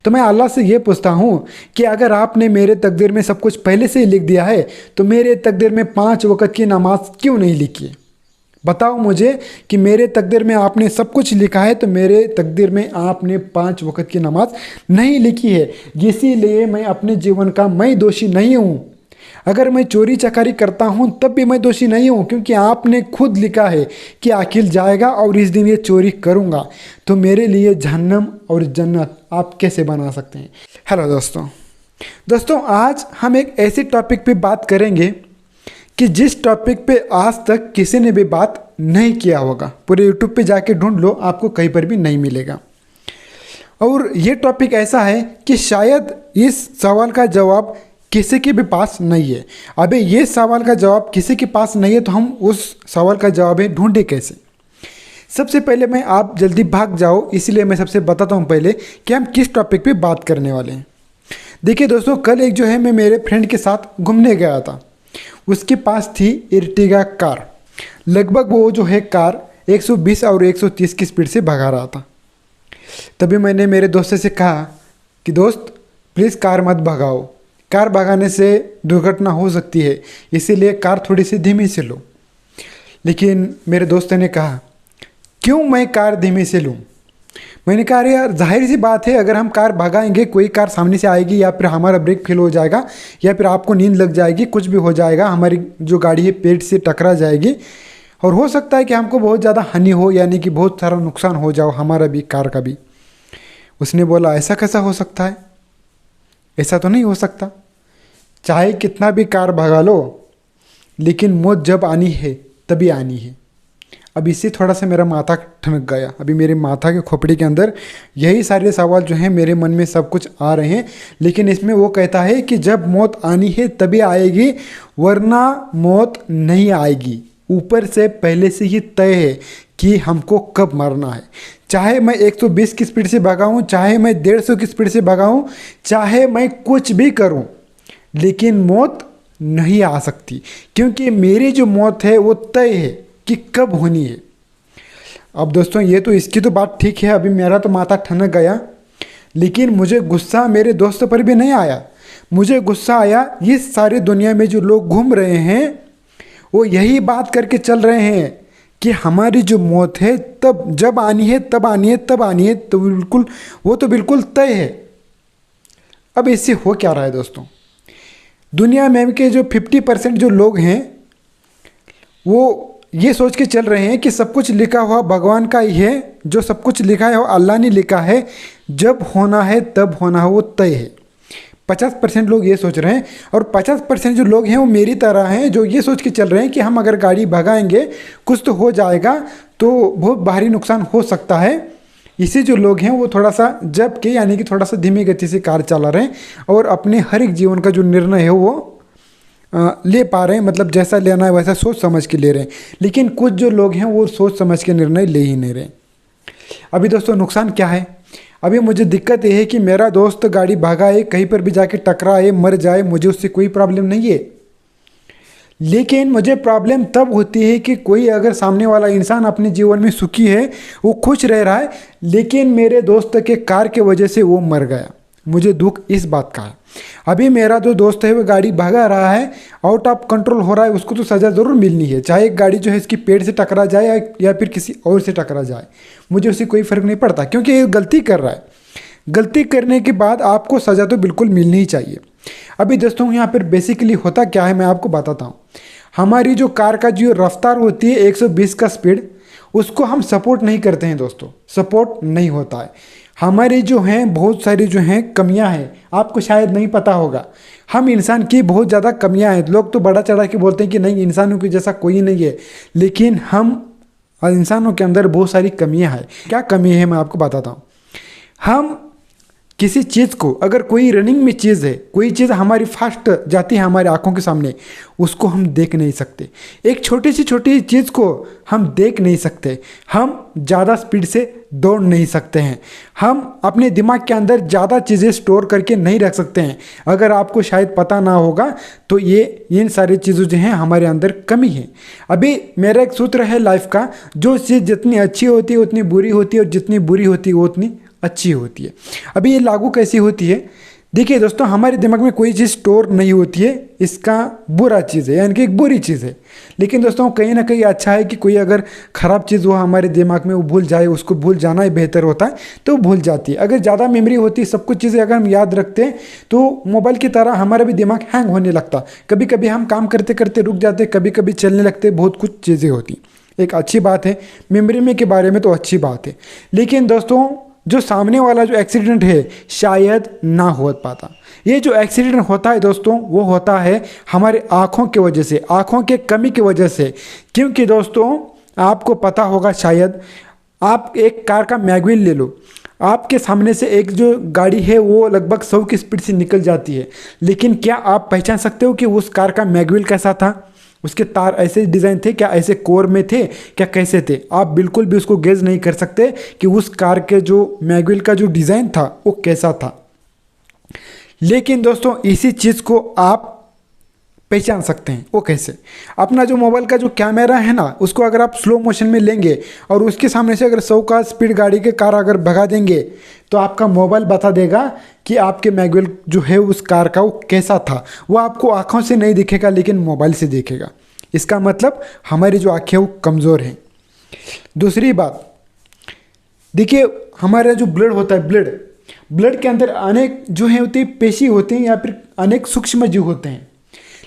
तो मैं अल्लाह से ये पूछता हूँ कि अगर आपने मेरे तकदीर में सब कुछ पहले से ही लिख दिया है तो मेरे तकदीर में 5 वक़्त की नमाज क्यों नहीं लिखी है? बताओ मुझे कि मेरे तकदीर में आपने सब कुछ लिखा है तो मेरे तकदीर में आपने 5 वक़्त की नमाज नहीं लिखी है। इसीलिए मैं अपने जीवन का मैं दोषी नहीं हूँ। अगर मैं चोरी चकारी करता हूँ तब भी मैं दोषी नहीं हूँ, क्योंकि आपने खुद लिखा है कि आखिर जाएगा और इस दिन ये चोरी करूँगा। तो मेरे लिए जहन्नम और जन्नत आप कैसे बना सकते हैं? हेलो दोस्तों, आज हम एक ऐसे टॉपिक पे बात करेंगे कि जिस टॉपिक पे आज तक किसी ने भी बात नहीं किया होगा। पूरे यूट्यूब पे जाके ढूंढ लो, आपको कहीं पर भी नहीं मिलेगा। और ये टॉपिक ऐसा है कि शायद इस सवाल का जवाब किसी के भी पास नहीं है। अबे ये सवाल का जवाब किसी के पास नहीं है तो हम उस सवाल का जवाब है ढूंढे कैसे? सबसे पहले मैं आप जल्दी भाग जाओ, इसलिए मैं सबसे बताता हूँ पहले कि हम किस टॉपिक पे बात करने वाले हैं। देखिए दोस्तों, कल एक जो है मैं मेरे फ्रेंड के साथ घूमने गया था। उसके पास थी इर्टिगा कार। लगभग वो जो है कार 120 और 130 की स्पीड से भगा रहा था। तभी मैंने मेरे दोस्त से कहा कि दोस्त प्लीज़ कार मत भगाओ, कार भगाने से दुर्घटना हो सकती है, इसीलिए कार थोड़ी सी धीमी से लो। लेकिन मेरे दोस्त ने कहा क्यों मैं कार धीमी से लूँ? मैंने कहा अरे यार, जाहिर सी बात है, अगर हम कार भगाएंगे कोई कार सामने से आएगी या फिर हमारा ब्रेक फेल हो जाएगा या फिर आपको नींद लग जाएगी, कुछ भी हो जाएगा, हमारी जो गाड़ी है पेड़ से टकरा जाएगी और हो सकता है कि हमको बहुत ज़्यादा हानि हो, यानी कि बहुत सारा नुकसान हो जाओ, हमारा भी कार का भी। उसने बोला ऐसा कैसा हो सकता है? ऐसा तो नहीं हो सकता, चाहे कितना भी कार भगा लो लेकिन मौत जब आनी है तभी आनी है। अब इससे थोड़ा सा मेरा माथा ठनक गया। अभी मेरे माथा के खोपड़ी के अंदर यही सारे सवाल जो हैं मेरे मन में सब कुछ आ रहे हैं। लेकिन इसमें वो कहता है कि जब मौत आनी है तभी आएगी, वरना मौत नहीं आएगी। ऊपर से पहले से ही तय है कि हमको कब मरना है। चाहे मैं 120 की स्पीड से भगाऊँ, चाहे मैं 150 की स्पीड से भगाऊँ, चाहे मैं कुछ भी करूँ, लेकिन मौत नहीं आ सकती, क्योंकि मेरी जो मौत है वो तय है कि कब होनी है। अब दोस्तों ये तो इसकी तो बात ठीक है, अभी मेरा तो माथा ठनक गया। लेकिन मुझे गुस्सा मेरे दोस्त पर भी नहीं आया। मुझे गुस्सा आया इस सारी दुनिया में जो लोग घूम रहे हैं वो यही बात करके चल रहे हैं कि हमारी जो मौत है तब जब आनी है तब आनी है तब आनी है, तो बिल्कुल वो तो बिल्कुल तय है। अब इससे हो क्या रहा है दोस्तों? दुनिया में के जो 50% जो लोग हैं वो ये सोच के चल रहे हैं कि सब कुछ लिखा हुआ भगवान का ही है, जो सब कुछ लिखा है वो अल्लाह ने लिखा है, जब होना है तब होना है, वो तय है। 50% लोग ये सोच रहे हैं और 50% जो लोग हैं वो मेरी तरह हैं, जो ये सोच के चल रहे हैं कि हम अगर गाड़ी भगाएंगे कुछ तो हो जाएगा, तो बहुत भारी नुकसान हो सकता है। इसी जो लोग हैं वो थोड़ा सा जब के यानी कि थोड़ा सा धीमी गति से कार चला रहे हैं और अपने हर एक जीवन का जो निर्णय है वो ले पा रहे हैं, मतलब जैसा लेना है वैसा सोच समझ के ले रहे हैं। लेकिन कुछ जो लोग हैं वो सोच समझ के निर्णय ले ही नहीं रहे। अभी दोस्तों नुकसान क्या है? अभी मुझे दिक्कत ये है कि मेरा दोस्त गाड़ी भगाए, कहीं पर भी जाके टकराए, मर जाए, मुझे उससे कोई प्रॉब्लम नहीं है। लेकिन मुझे प्रॉब्लम तब होती है कि कोई अगर सामने वाला इंसान अपने जीवन में सुखी है, वो खुश रह रहा है, लेकिन मेरे दोस्त के कार के वजह से वो मर गया। मुझे दुख इस बात का है। अभी मेरा जो दोस्त है वो गाड़ी भगा रहा है, आउट ऑफ कंट्रोल हो रहा है, उसको तो सज़ा ज़रूर मिलनी है, चाहे एक गाड़ी जो है इसकी पेड़ से टकरा जाए या फिर किसी और से टकरा जाए, मुझे उससे कोई फ़र्क नहीं पड़ता, क्योंकि ये गलती कर रहा है। गलती करने के बाद आपको सज़ा तो बिल्कुल मिलनी ही चाहिए। अभी दोस्तों यहाँ पर बेसिकली होता क्या है मैं आपको बताता हूँ। हमारी जो कार का जो रफ्तार होती है 120 का स्पीड, उसको हम सपोर्ट नहीं करते हैं दोस्तों, सपोर्ट नहीं होता है। हमारी जो हैं बहुत सारी जो हैं कमियां हैं, आपको शायद नहीं पता होगा। हम इंसान की बहुत ज़्यादा कमियां हैं। लोग तो बड़ा चढ़ा के बोलते हैं कि नहीं इंसानों की जैसा कोई नहीं है, लेकिन हम इंसानों के अंदर बहुत सारी कमियां हैं। क्या कमी है मैं आपको बताता हूँ। हम किसी चीज़ को, अगर कोई रनिंग में चीज़ है, कोई चीज़ हमारी फास्ट जाती है हमारी आंखों के सामने, उसको हम देख नहीं सकते। एक छोटी सी छोटी चीज़ को हम देख नहीं सकते। हम ज़्यादा स्पीड से दौड़ नहीं सकते हैं। हम अपने दिमाग के अंदर ज़्यादा चीज़ें स्टोर करके नहीं रख सकते हैं। अगर आपको शायद पता ना होगा तो ये इन सारी चीज़ों जो हैं हमारे अंदर कमी है। अभी मेरा एक सूत्र है लाइफ का, जो चीज़ जितनी अच्छी होती है उतनी बुरी होती है और जितनी बुरी होती है वो उतनी अच्छी होती है। अभी ये लागू कैसी होती है, देखिए दोस्तों, हमारे दिमाग में कोई चीज़ स्टोर नहीं होती है, इसका बुरा चीज़ है, यानी कि एक बुरी चीज़ है। लेकिन दोस्तों कहीं ना कहीं अच्छा है कि कोई अगर ख़राब चीज़ वो हमारे दिमाग में वो भूल जाए, उसको भूल जाना ही बेहतर होता है, तो वो भूल जाती है। अगर ज़्यादा मेमोरी होती है, सब कुछ चीज़ें अगर हम याद रखते हैं, तो मोबाइल की तरह हमारा भी दिमाग हैंग होने लगता। कभी कभी हम काम करते करते रुक जाते, कभी कभी चलने लगते, बहुत कुछ चीज़ें होती। एक अच्छी बात है मेमोरी में के बारे में, तो अच्छी बात है। लेकिन दोस्तों जो सामने वाला जो एक्सीडेंट है शायद ना हो पाता। ये जो एक्सीडेंट होता है दोस्तों, वो होता है हमारे आँखों की वजह से, आँखों के कमी की वजह से। क्योंकि दोस्तों आपको पता होगा शायद, आप एक कार का मैगवील ले लो, आपके सामने से एक जो गाड़ी है वो लगभग 100 की स्पीड से निकल जाती है, लेकिन क्या आप पहचान सकते हो कि उस कार का मैगवील कैसा था? उसके तार ऐसे डिज़ाइन थे क्या, ऐसे कोर में थे क्या, कैसे थे? आप बिल्कुल भी उसको गेज नहीं कर सकते कि उस कार के जो मैगवील का जो डिज़ाइन था वो कैसा था। लेकिन दोस्तों इसी चीज़ को आप पहचान सकते हैं। वो कैसे? अपना जो मोबाइल का जो कैमरा है ना, उसको अगर आप स्लो मोशन में लेंगे और उसके सामने से अगर 100 का स्पीड गाड़ी के कार अगर भगा देंगे, तो आपका मोबाइल बता देगा कि आपके मैगवील जो है उस कार का वो कैसा था। वो आपको आँखों से नहीं दिखेगा, लेकिन मोबाइल से दिखेगा। इसका मतलब हमारी जो आँखें वो कमज़ोर हैं। दूसरी बात देखिए, हमारा जो ब्लड होता है, ब्लड के अंदर अनेक जो है होती पेशी होते हैं या फिर अनेक सूक्ष्म जीव होते हैं,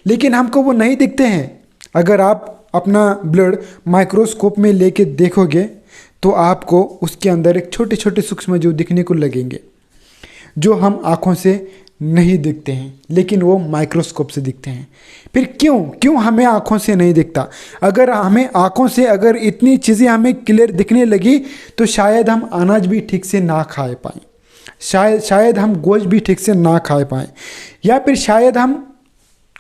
लेकिन हमको वो नहीं दिखते हैं। अगर आप अपना ब्लड माइक्रोस्कोप में लेके देखोगे तो आपको उसके अंदर एक छोटे छोटे सूक्ष्म जीव दिखने को लगेंगे, जो हम आँखों से नहीं दिखते हैं, लेकिन वो माइक्रोस्कोप से दिखते हैं। फिर क्यों हमें आँखों से नहीं दिखता? अगर हमें आँखों से अगर इतनी चीज़ें हमें क्लियर दिखने लगी, तो शायद हम अनाज भी ठीक से ना खा पाएँ, शायद हम गोश्त भी ठीक से ना खा पाएँ, या फिर शायद हम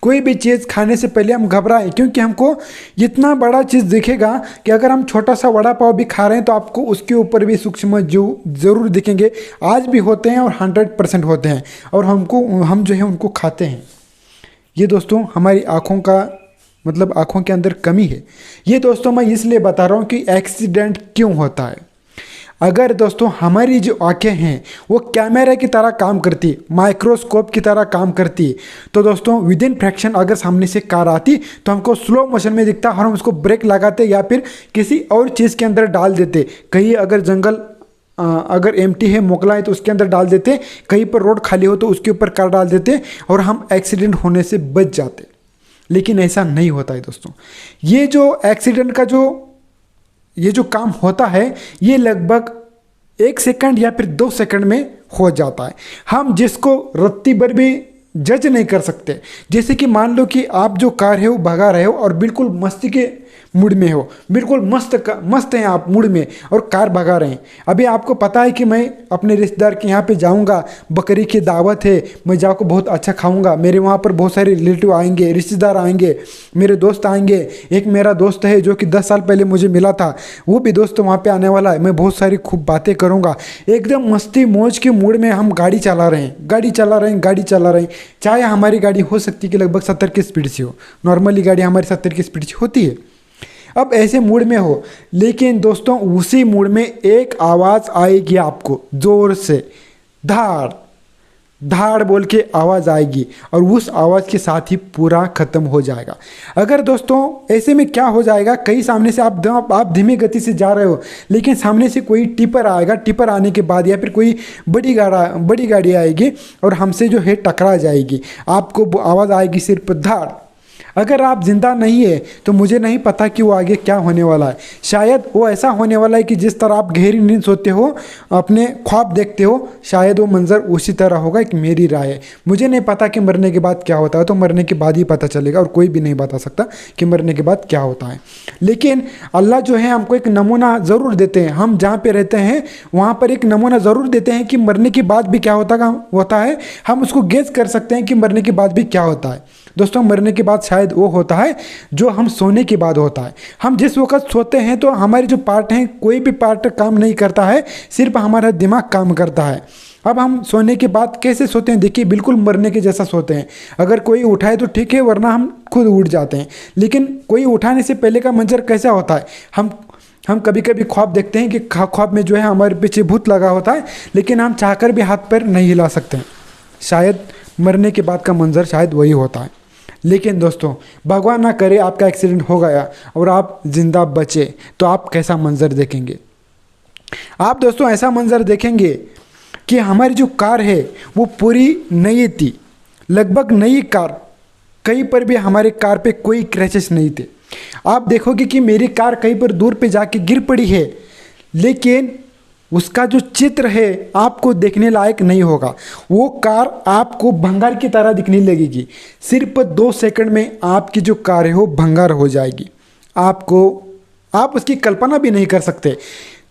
कोई भी चीज़ खाने से पहले हम घबराएं, क्योंकि हमको इतना बड़ा चीज़ दिखेगा कि अगर हम छोटा सा वड़ा पाव भी खा रहे हैं तो आपको उसके ऊपर भी सूक्ष्म जीव ज़रूर दिखेंगे। आज भी होते हैं और 100% होते हैं, और हम जो है उनको खाते हैं। ये दोस्तों हमारी आँखों का मतलब आँखों के अंदर कमी है। ये दोस्तों मैं इसलिए बता रहा हूँ कि एक्सीडेंट क्यों होता है। अगर दोस्तों हमारी जो आँखें हैं वो कैमरे की तरह काम करती, माइक्रोस्कोप की तरह काम करती, तो दोस्तों विद इन फ्रैक्शन अगर सामने से कार आती तो हमको स्लो मोशन में दिखता, और हम उसको ब्रेक लगाते या फिर किसी और चीज़ के अंदर डाल देते। कहीं अगर जंगल अगर एम्प्टी है, मोकला है, तो उसके अंदर डाल देते, कहीं पर रोड खाली हो तो उसके ऊपर कार डाल देते, और हम एक्सीडेंट होने से बच जाते। लेकिन ऐसा नहीं होता है दोस्तों। ये जो एक्सीडेंट का ये जो काम होता है, ये लगभग 1 सेकंड या फिर 2 सेकंड में हो जाता है। हम जिसको रत्ती भर भी जज नहीं कर सकते। जैसे कि मान लो कि आप जो कार है वो भगा रहे हो और बिल्कुल मस्ती के मूड में हो, बिल्कुल मस्त हैं आप मूड में, और कार भगा रहे हैं। अभी आपको पता है कि मैं अपने रिश्तेदार के यहाँ पे जाऊँगा, बकरी की दावत है, मैं जाकर बहुत अच्छा खाऊँगा, मेरे वहाँ पर बहुत सारे रिलेटिव आएंगे, रिश्तेदार आएंगे, मेरे दोस्त आएंगे। एक मेरा दोस्त है जो कि 10 साल पहले मुझे मिला था, वो भी दोस्त वहाँ पर आने वाला है। मैं बहुत सारी खूब बातें करूँगा, एकदम मस्ती मौज के मूड में हम गाड़ी चला रहे हैं। चाहे हमारी गाड़ी हो सकती है कि लगभग 70 की स्पीड से हो, नॉर्मली गाड़ी हमारी 70 की स्पीड से होती है। अब ऐसे मूड में हो, लेकिन दोस्तों उसी मूड में एक आवाज़ आएगी आपको ज़ोर से, धाड़ धाड़ बोल के आवाज़ आएगी, और उस आवाज़ के साथ ही पूरा ख़त्म हो जाएगा। अगर दोस्तों ऐसे में क्या हो जाएगा, कहीं सामने से आप धीमी गति से जा रहे हो, लेकिन सामने से कोई टिपर आएगा, टिपर आने के बाद या फिर कोई बड़ी गाड़ी आएगी और हमसे जो है टकरा जाएगी, आपको आवाज़ आएगी सिर्फ धाड़। अगर आप जिंदा नहीं है तो मुझे नहीं पता कि वो आगे क्या होने वाला है। शायद वो ऐसा होने वाला है कि जिस तरह आप गहरी नींद सोते हो, अपने ख्वाब देखते हो, शायद वो मंजर उसी तरह होगा। एक मेरी राय है, मुझे नहीं पता कि मरने के बाद क्या होता है, तो मरने के बाद ही पता चलेगा, और कोई भी नहीं बता सकता कि मरने के बाद क्या होता है। लेकिन अल्लाह जो है हमको एक नमूना ज़रूर देते हैं। हम जहाँ पे रहते हैं वहाँ पर एक नमूना ज़रूर देते हैं कि मरने के बाद भी क्या होता है। हम उसको गेस कर सकते हैं कि मरने के बाद भी क्या होता है। दोस्तों मरने के बाद शायद वो होता है जो हम सोने के बाद होता है। हम जिस वक्त सोते हैं तो हमारे जो पार्ट हैं, कोई भी पार्ट काम नहीं करता है, सिर्फ हमारा दिमाग काम करता है। अब हम सोने के बाद कैसे सोते हैं, देखिए बिल्कुल मरने के जैसा सोते हैं। अगर कोई उठाए तो ठीक है, वरना हम खुद उठ जाते हैं। लेकिन कोई उठाने से पहले का मंजर कैसा होता है, हम कभी कभी ख्वाब देखते हैं कि ख्वाब में जो है हमारे पीछे भूत लगा होता है, लेकिन हम चाहकर भी हाथ पैर नहीं हिला सकते हैं। शायद मरने के बाद का मंजर शायद वही होता है। लेकिन दोस्तों, भगवान ना करे आपका एक्सीडेंट हो गया और आप जिंदा बचे, तो आप कैसा मंजर देखेंगे? आप दोस्तों ऐसा मंजर देखेंगे कि हमारी जो कार है वो पूरी नई थी, लगभग नई कार, कहीं पर भी हमारे कार पे कोई क्रैचेस नहीं थे। आप देखोगे कि मेरी कार कहीं पर दूर पे जाके गिर पड़ी है, लेकिन उसका जो चित्र है आपको देखने लायक नहीं होगा। वो कार आपको भंगार की तरह दिखने लगेगी। सिर्फ 2 सेकंड में आपकी जो कार है वो भंगार हो जाएगी। आप उसकी कल्पना भी नहीं कर सकते।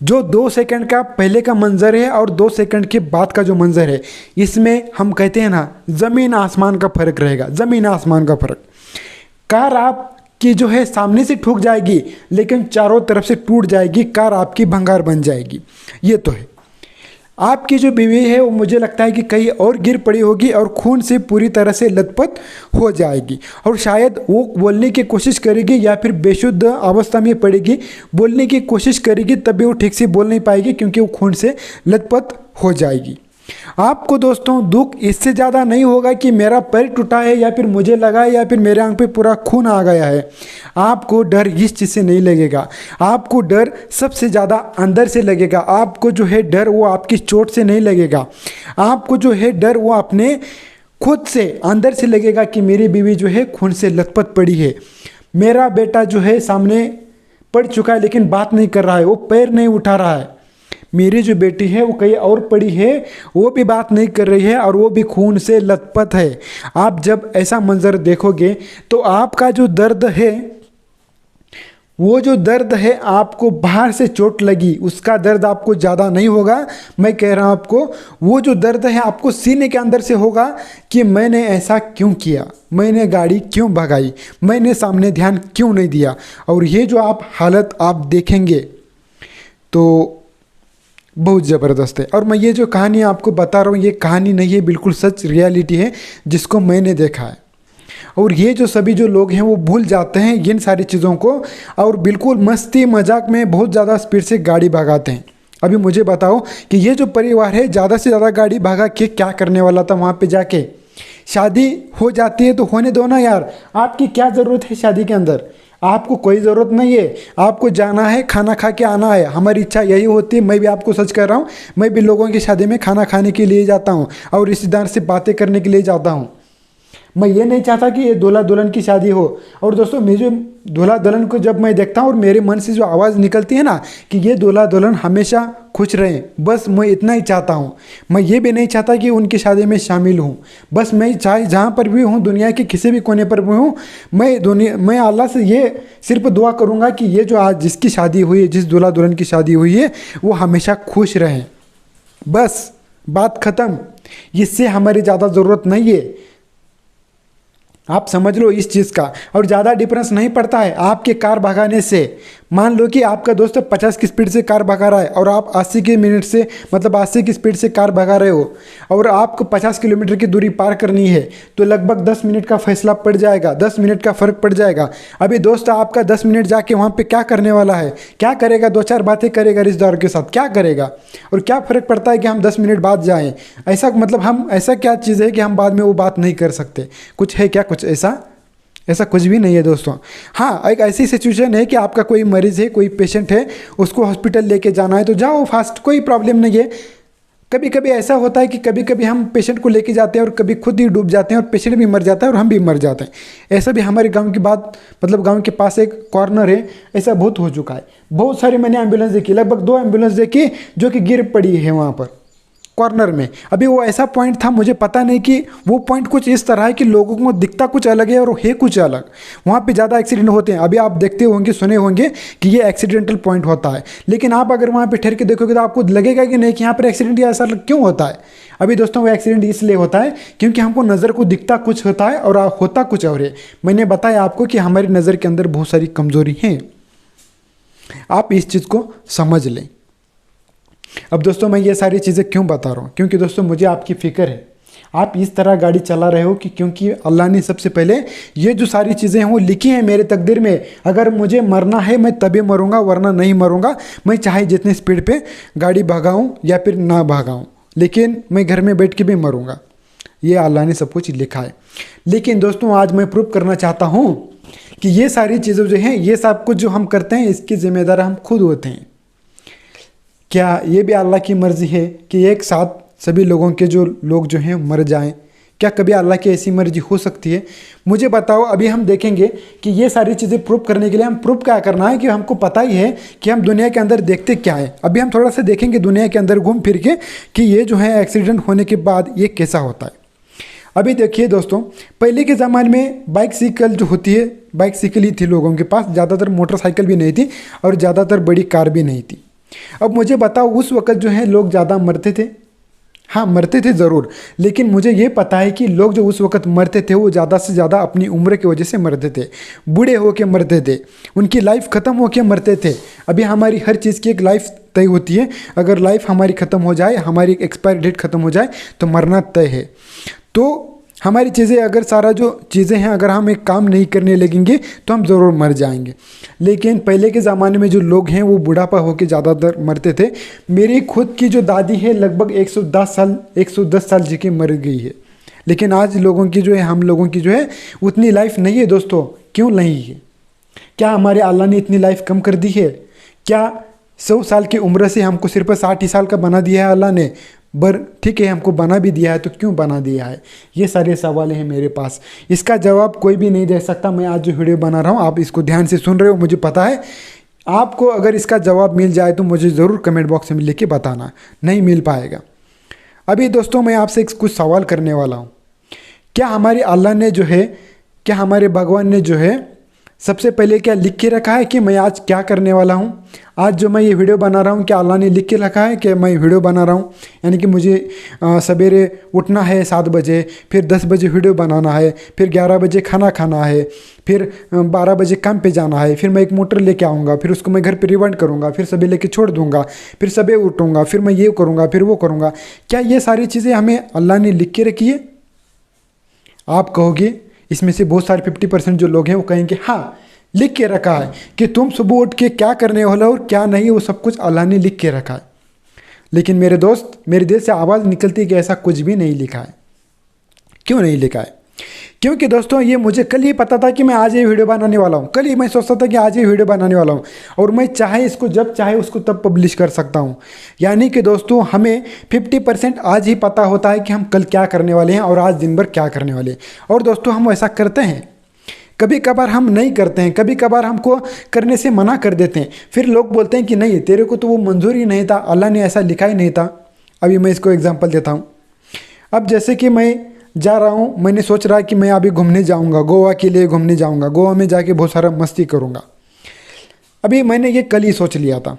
जो 2 सेकंड का पहले का मंजर है और 2 सेकंड के बाद का जो मंजर है, इसमें हम कहते हैं ना, ज़मीन आसमान का फ़र्क रहेगा, ज़मीन आसमान का फ़र्क। कार आपकी जो है सामने से ठुक जाएगी, लेकिन चारों तरफ से टूट जाएगी, कार आपकी भंगार बन जाएगी। ये तो है। आपकी जो बीवी है वो मुझे लगता है कि कहीं और गिर पड़ी होगी और खून से पूरी तरह से लथपथ हो जाएगी, और शायद वो बोलने की कोशिश करेगी या फिर बेशुद्ध अवस्था में पड़ेगी, बोलने की कोशिश करेगी तब भी वो ठीक से बोल नहीं पाएगी क्योंकि वो खून से लथपथ हो जाएगी। आपको दोस्तों दुख इससे ज़्यादा नहीं होगा कि मेरा पैर टूटा है या फिर मुझे लगा है या फिर मेरे आंख पे पूरा खून आ गया है। आपको डर इस चीज़ से नहीं लगेगा। आपको डर सबसे ज़्यादा अंदर से लगेगा। आपको जो है डर वो आपकी चोट से नहीं लगेगा। आपको जो है डर वो अपने खुद से अंदर से लगेगा कि मेरी बीवी जो है खून से लथपथ पड़ी है, मेरा बेटा जो है सामने पड़ चुका है लेकिन बात नहीं कर रहा है, वो पैर नहीं उठा रहा है, मेरी जो बेटी है वो कहीं और पड़ी है, वो भी बात नहीं कर रही है और वो भी खून से लथपथ है। आप जब ऐसा मंजर देखोगे तो आपका जो दर्द है, वो जो दर्द है आपको बाहर से चोट लगी उसका दर्द आपको ज़्यादा नहीं होगा। मैं कह रहा हूँ आपको, वो जो दर्द है आपको सीने के अंदर से होगा कि मैंने ऐसा क्यों किया, मैंने गाड़ी क्यों भगाई, मैंने सामने ध्यान क्यों नहीं दिया। और ये जो आप हालत आप देखेंगे तो बहुत ज़बरदस्त है। और मैं ये जो कहानी आपको बता रहा हूँ ये कहानी नहीं है, बिल्कुल सच रियलिटी है जिसको मैंने देखा है। और ये जो सभी जो लोग हैं वो भूल जाते हैं इन सारी चीज़ों को और बिल्कुल मस्ती मजाक में बहुत ज़्यादा स्पीड से गाड़ी भगाते हैं। अभी मुझे बताओ कि ये जो परिवार है ज़्यादा से ज़्यादा गाड़ी भगा के क्या करने वाला था वहाँ पे जाके? शादी हो जाती है तो होने दो ना यार, आपकी क्या ज़रूरत है शादी के अंदर? आपको कोई ज़रूरत नहीं है, आपको जाना है खाना खा के आना है। हमारी इच्छा यही होती है, मैं भी आपको सच कर रहा हूँ, मैं भी लोगों की शादी में खाना खाने के लिए जाता हूँ और रिश्तेदार से बातें करने के लिए जाता हूँ। मैं ये नहीं चाहता कि ये दूल्हा दुल्हन की शादी हो। और दोस्तों मैं जो दूल्हा दुल्हन को जब मैं देखता हूँ और मेरे मन से जो आवाज़ निकलती है ना कि ये दूल्हा दुल्हन हमेशा खुश रहें, बस मैं इतना ही चाहता हूँ। मैं ये भी नहीं चाहता कि उनकी शादी में शामिल हूँ। बस मैं चाहे जहाँ पर भी हूँ, दुनिया के किसी भी कोने पर भी हूँ, मैं अल्लाह से ये सिर्फ दुआ करूँगा कि ये जो आज जिसकी शादी हुई है, जिस दूल्हा दुल्हन की शादी हुई है, वो हमेशा खुश रहें। बस बात ख़त्म। इससे हमारी ज़्यादा ज़रूरत नहीं है। आप समझ लो इस चीज़ का। और ज़्यादा डिफरेंस नहीं पड़ता है आपके कार भगाने से। मान लो कि आपका दोस्त 50 की स्पीड से कार भगा रहा है और आप 80 की मिनट से मतलब 80 की स्पीड से कार भगा रहे हो और आपको 50 किलोमीटर की दूरी पार करनी है, तो लगभग 10 मिनट का फैसला पड़ जाएगा, 10 मिनट का फ़र्क पड़ जाएगा। अभी दोस्त आपका 10 मिनट जाके वहाँ पे क्या करने वाला है? क्या करेगा? 2-4 बातें करेगा रिश्तेदारों के साथ, क्या करेगा? और क्या फ़र्क पड़ता है कि हम 10 मिनट बाद जाएँ? ऐसा मतलब हम ऐसा क्या चीज़ है कि हम बाद में वो बात नहीं कर सकते? कुछ है क्या कुछ ऐसा कुछ भी नहीं है दोस्तों। हाँ, एक ऐसी सिचुएशन है कि आपका कोई मरीज़ है, कोई पेशेंट है, उसको हॉस्पिटल लेके जाना है तो जाओ फास्ट, कोई प्रॉब्लम नहीं है। कभी कभी ऐसा होता है कि कभी कभी हम पेशेंट को लेके जाते हैं और कभी खुद ही डूब जाते हैं और पेशेंट भी मर जाता है और हम भी मर जाते हैं। ऐसा भी हमारे गांव की बात मतलब गांव के पास एक कॉर्नर है, ऐसा बहुत हो चुका है। बहुत सारी मैंने एम्बुलेंस देखी, लगभग 2 एम्बुलेंस देखी जो कि गिर पड़ी है वहाँ पर कॉर्नर में। अभी वो ऐसा पॉइंट था, मुझे पता नहीं कि वो पॉइंट कुछ इस तरह है कि लोगों को दिखता कुछ अलग है और है कुछ अलग। वहाँ पे ज़्यादा एक्सीडेंट होते हैं। अभी आप देखते होंगे, सुने होंगे कि ये एक्सीडेंटल पॉइंट होता है, लेकिन आप अगर वहाँ पे ठहर के देखोगे तो आपको लगेगा कि नहीं कि यहाँ पर एक्सीडेंट ऐसा क्यों होता है। अभी दोस्तों वो एक्सीडेंट इसलिए होता है क्योंकि हमको नज़र को दिखता कुछ होता है और होता कुछ और है। मैंने बताया आपको कि हमारी नज़र के अंदर बहुत सारी कमज़ोरी हैं। आप इस चीज़ को समझ लें। अब दोस्तों मैं ये सारी चीज़ें क्यों बता रहा हूँ? क्योंकि दोस्तों मुझे आपकी फ़िक्र है, आप इस तरह गाड़ी चला रहे हो कि क्योंकि अल्लाह ने सबसे पहले ये जो सारी चीज़ें हैं वो लिखी हैं मेरे तकदीर में। अगर मुझे मरना है मैं तभी मरूंगा, वरना नहीं मरूंगा। मैं चाहे जितनी स्पीड पे गाड़ी भगाऊं या फिर ना भगाऊं, लेकिन मैं घर में बैठ के भी मरूंगा। ये अल्लाह ने सब कुछ लिखा है। लेकिन दोस्तों आज मैं प्रूव करना चाहता हूँ कि ये सारी चीज़ें जो हैं, ये सब कुछ जो हम करते हैं इसकी जिम्मेदार हम खुद होते हैं। क्या ये भी अल्लाह की मर्ज़ी है कि एक साथ सभी लोगों के जो लोग जो हैं मर जाएं? क्या कभी अल्लाह की ऐसी मर्जी हो सकती है? मुझे बताओ। अभी हम देखेंगे कि ये सारी चीज़ें प्रूव करने के लिए हम प्रूव क्या करना है कि हमको पता ही है कि हम दुनिया के अंदर देखते क्या है। अभी हम थोड़ा सा देखेंगे दुनिया के अंदर घूम फिर के कि ये जो है एक्सीडेंट होने के बाद ये कैसा होता है। अभी देखिए दोस्तों, पहले के ज़माने में बाइकसाइकिल जो होती है, बाइकसाइकिल ही थी लोगों के पास, ज़्यादातर मोटरसाइकिल भी नहीं थी और ज़्यादातर बड़ी कार भी नहीं थी। अब मुझे बताओ उस वक़्त जो है लोग ज़्यादा मरते थे? हाँ मरते थे ज़रूर, लेकिन मुझे ये पता है कि लोग जो उस वक़्त मरते थे वो ज़्यादा से ज़्यादा अपनी उम्र की वजह से मरते थे, बूढ़े होके मरते थे, उनकी लाइफ ख़त्म होके मरते थे। अभी हमारी हर चीज़ की एक लाइफ तय होती है। अगर लाइफ हमारी ख़त्म हो जाए, हमारी एक्सपायरी डेट ख़त्म हो जाए तो मरना तय है। तो हमारी चीज़ें अगर सारा जो चीज़ें हैं अगर हम एक काम नहीं करने लगेंगे तो हम ज़रूर मर जाएंगे। लेकिन पहले के ज़माने में जो लोग हैं वो बुढ़ापा होकर ज़्यादातर मरते थे। मेरी खुद की जो दादी है लगभग 110 साल जी की मर गई है। लेकिन आज लोगों की जो है, हम लोगों की जो है उतनी लाइफ नहीं है दोस्तों। क्यों नहीं है? क्या हमारे अल्लाह ने इतनी लाइफ कम कर दी है? क्या 100 साल की उम्र से हमको सिर्फ 60 साल का बना दिया है अल्लाह ने? ठीक है, हमको बना भी दिया है तो क्यों बना दिया है? ये सारे सवाल हैं मेरे पास। इसका जवाब कोई भी नहीं दे सकता। मैं आज जो वीडियो बना रहा हूँ आप इसको ध्यान से सुन रहे हो, मुझे पता है। आपको अगर इसका जवाब मिल जाए तो मुझे ज़रूर कमेंट बॉक्स में लिख के बताना। नहीं मिल पाएगा। अभी दोस्तों मैं आपसे कुछ सवाल करने वाला हूँ। क्या हमारे अल्लाह ने जो है, क्या हमारे भगवान ने जो है सबसे पहले क्या लिख के रखा है कि मैं आज क्या करने वाला हूँ? आज जो मैं ये वीडियो बना रहा हूँ क्या अल्लाह ने लिख के रखा है कि मैं वीडियो बना रहा हूँ? यानी कि मुझे सवेरे उठना है 7 बजे, फिर 10 बजे वीडियो बनाना है, फिर 11 बजे खाना खाना है, फिर 12 बजे काम पे जाना है, फिर मैं एक मोटर लेके आऊँगा, फिर उसको मैं घर पे रिवाइंड करूँगा, फिर सुबह लेके छोड़ दूँगा, फिर सुबह उठूँगा, फिर मैं ये करूँगा, फिर वो करूँगा। क्या ये सारी चीज़ें हमें अल्लाह ने लिख के रखी है? आप कहोगे, इसमें से बहुत सारे 50% जो लोग हैं वो कहेंगे हाँ लिख के रखा है कि तुम सुबह उठ के क्या करने वाला हो और क्या नहीं, वो सब कुछ अल्लाह ने लिख के रखा है। लेकिन मेरे दोस्त, मेरे दिल से आवाज़ निकलती है कि ऐसा कुछ भी नहीं लिखा है। क्यों नहीं लिखा है? क्योंकि दोस्तों ये मुझे कल ही पता था कि मैं आज ये वीडियो बनाने वाला हूँ। कल ही मैं सोचता था कि आज ये वीडियो बनाने वाला हूँ और मैं चाहे इसको जब चाहे उसको तब पब्लिश कर सकता हूँ। यानी कि दोस्तों हमें 50% आज ही पता होता है कि हम कल क्या करने वाले हैं और आज दिन भर क्या करने वाले हैं। और दोस्तों हम ऐसा करते हैं, कभी कभार हम नहीं करते हैं, कभी कभार हमको करने से मना कर देते हैं। फिर लोग बोलते हैं कि नहीं तेरे को तो वो मंजूर ही नहीं था, अल्लाह ने ऐसा लिखा ही नहीं था। अभी मैं इसको एग्जांपल देता हूँ। अब जैसे कि मैं जा रहा हूँ, मैंने सोच रहा कि मैं अभी घूमने जाऊँगा, गोवा के लिए घूमने जाऊँगा, गोवा में जाके बहुत सारा मस्ती करूँगा। अभी मैंने ये कल ही सोच लिया था।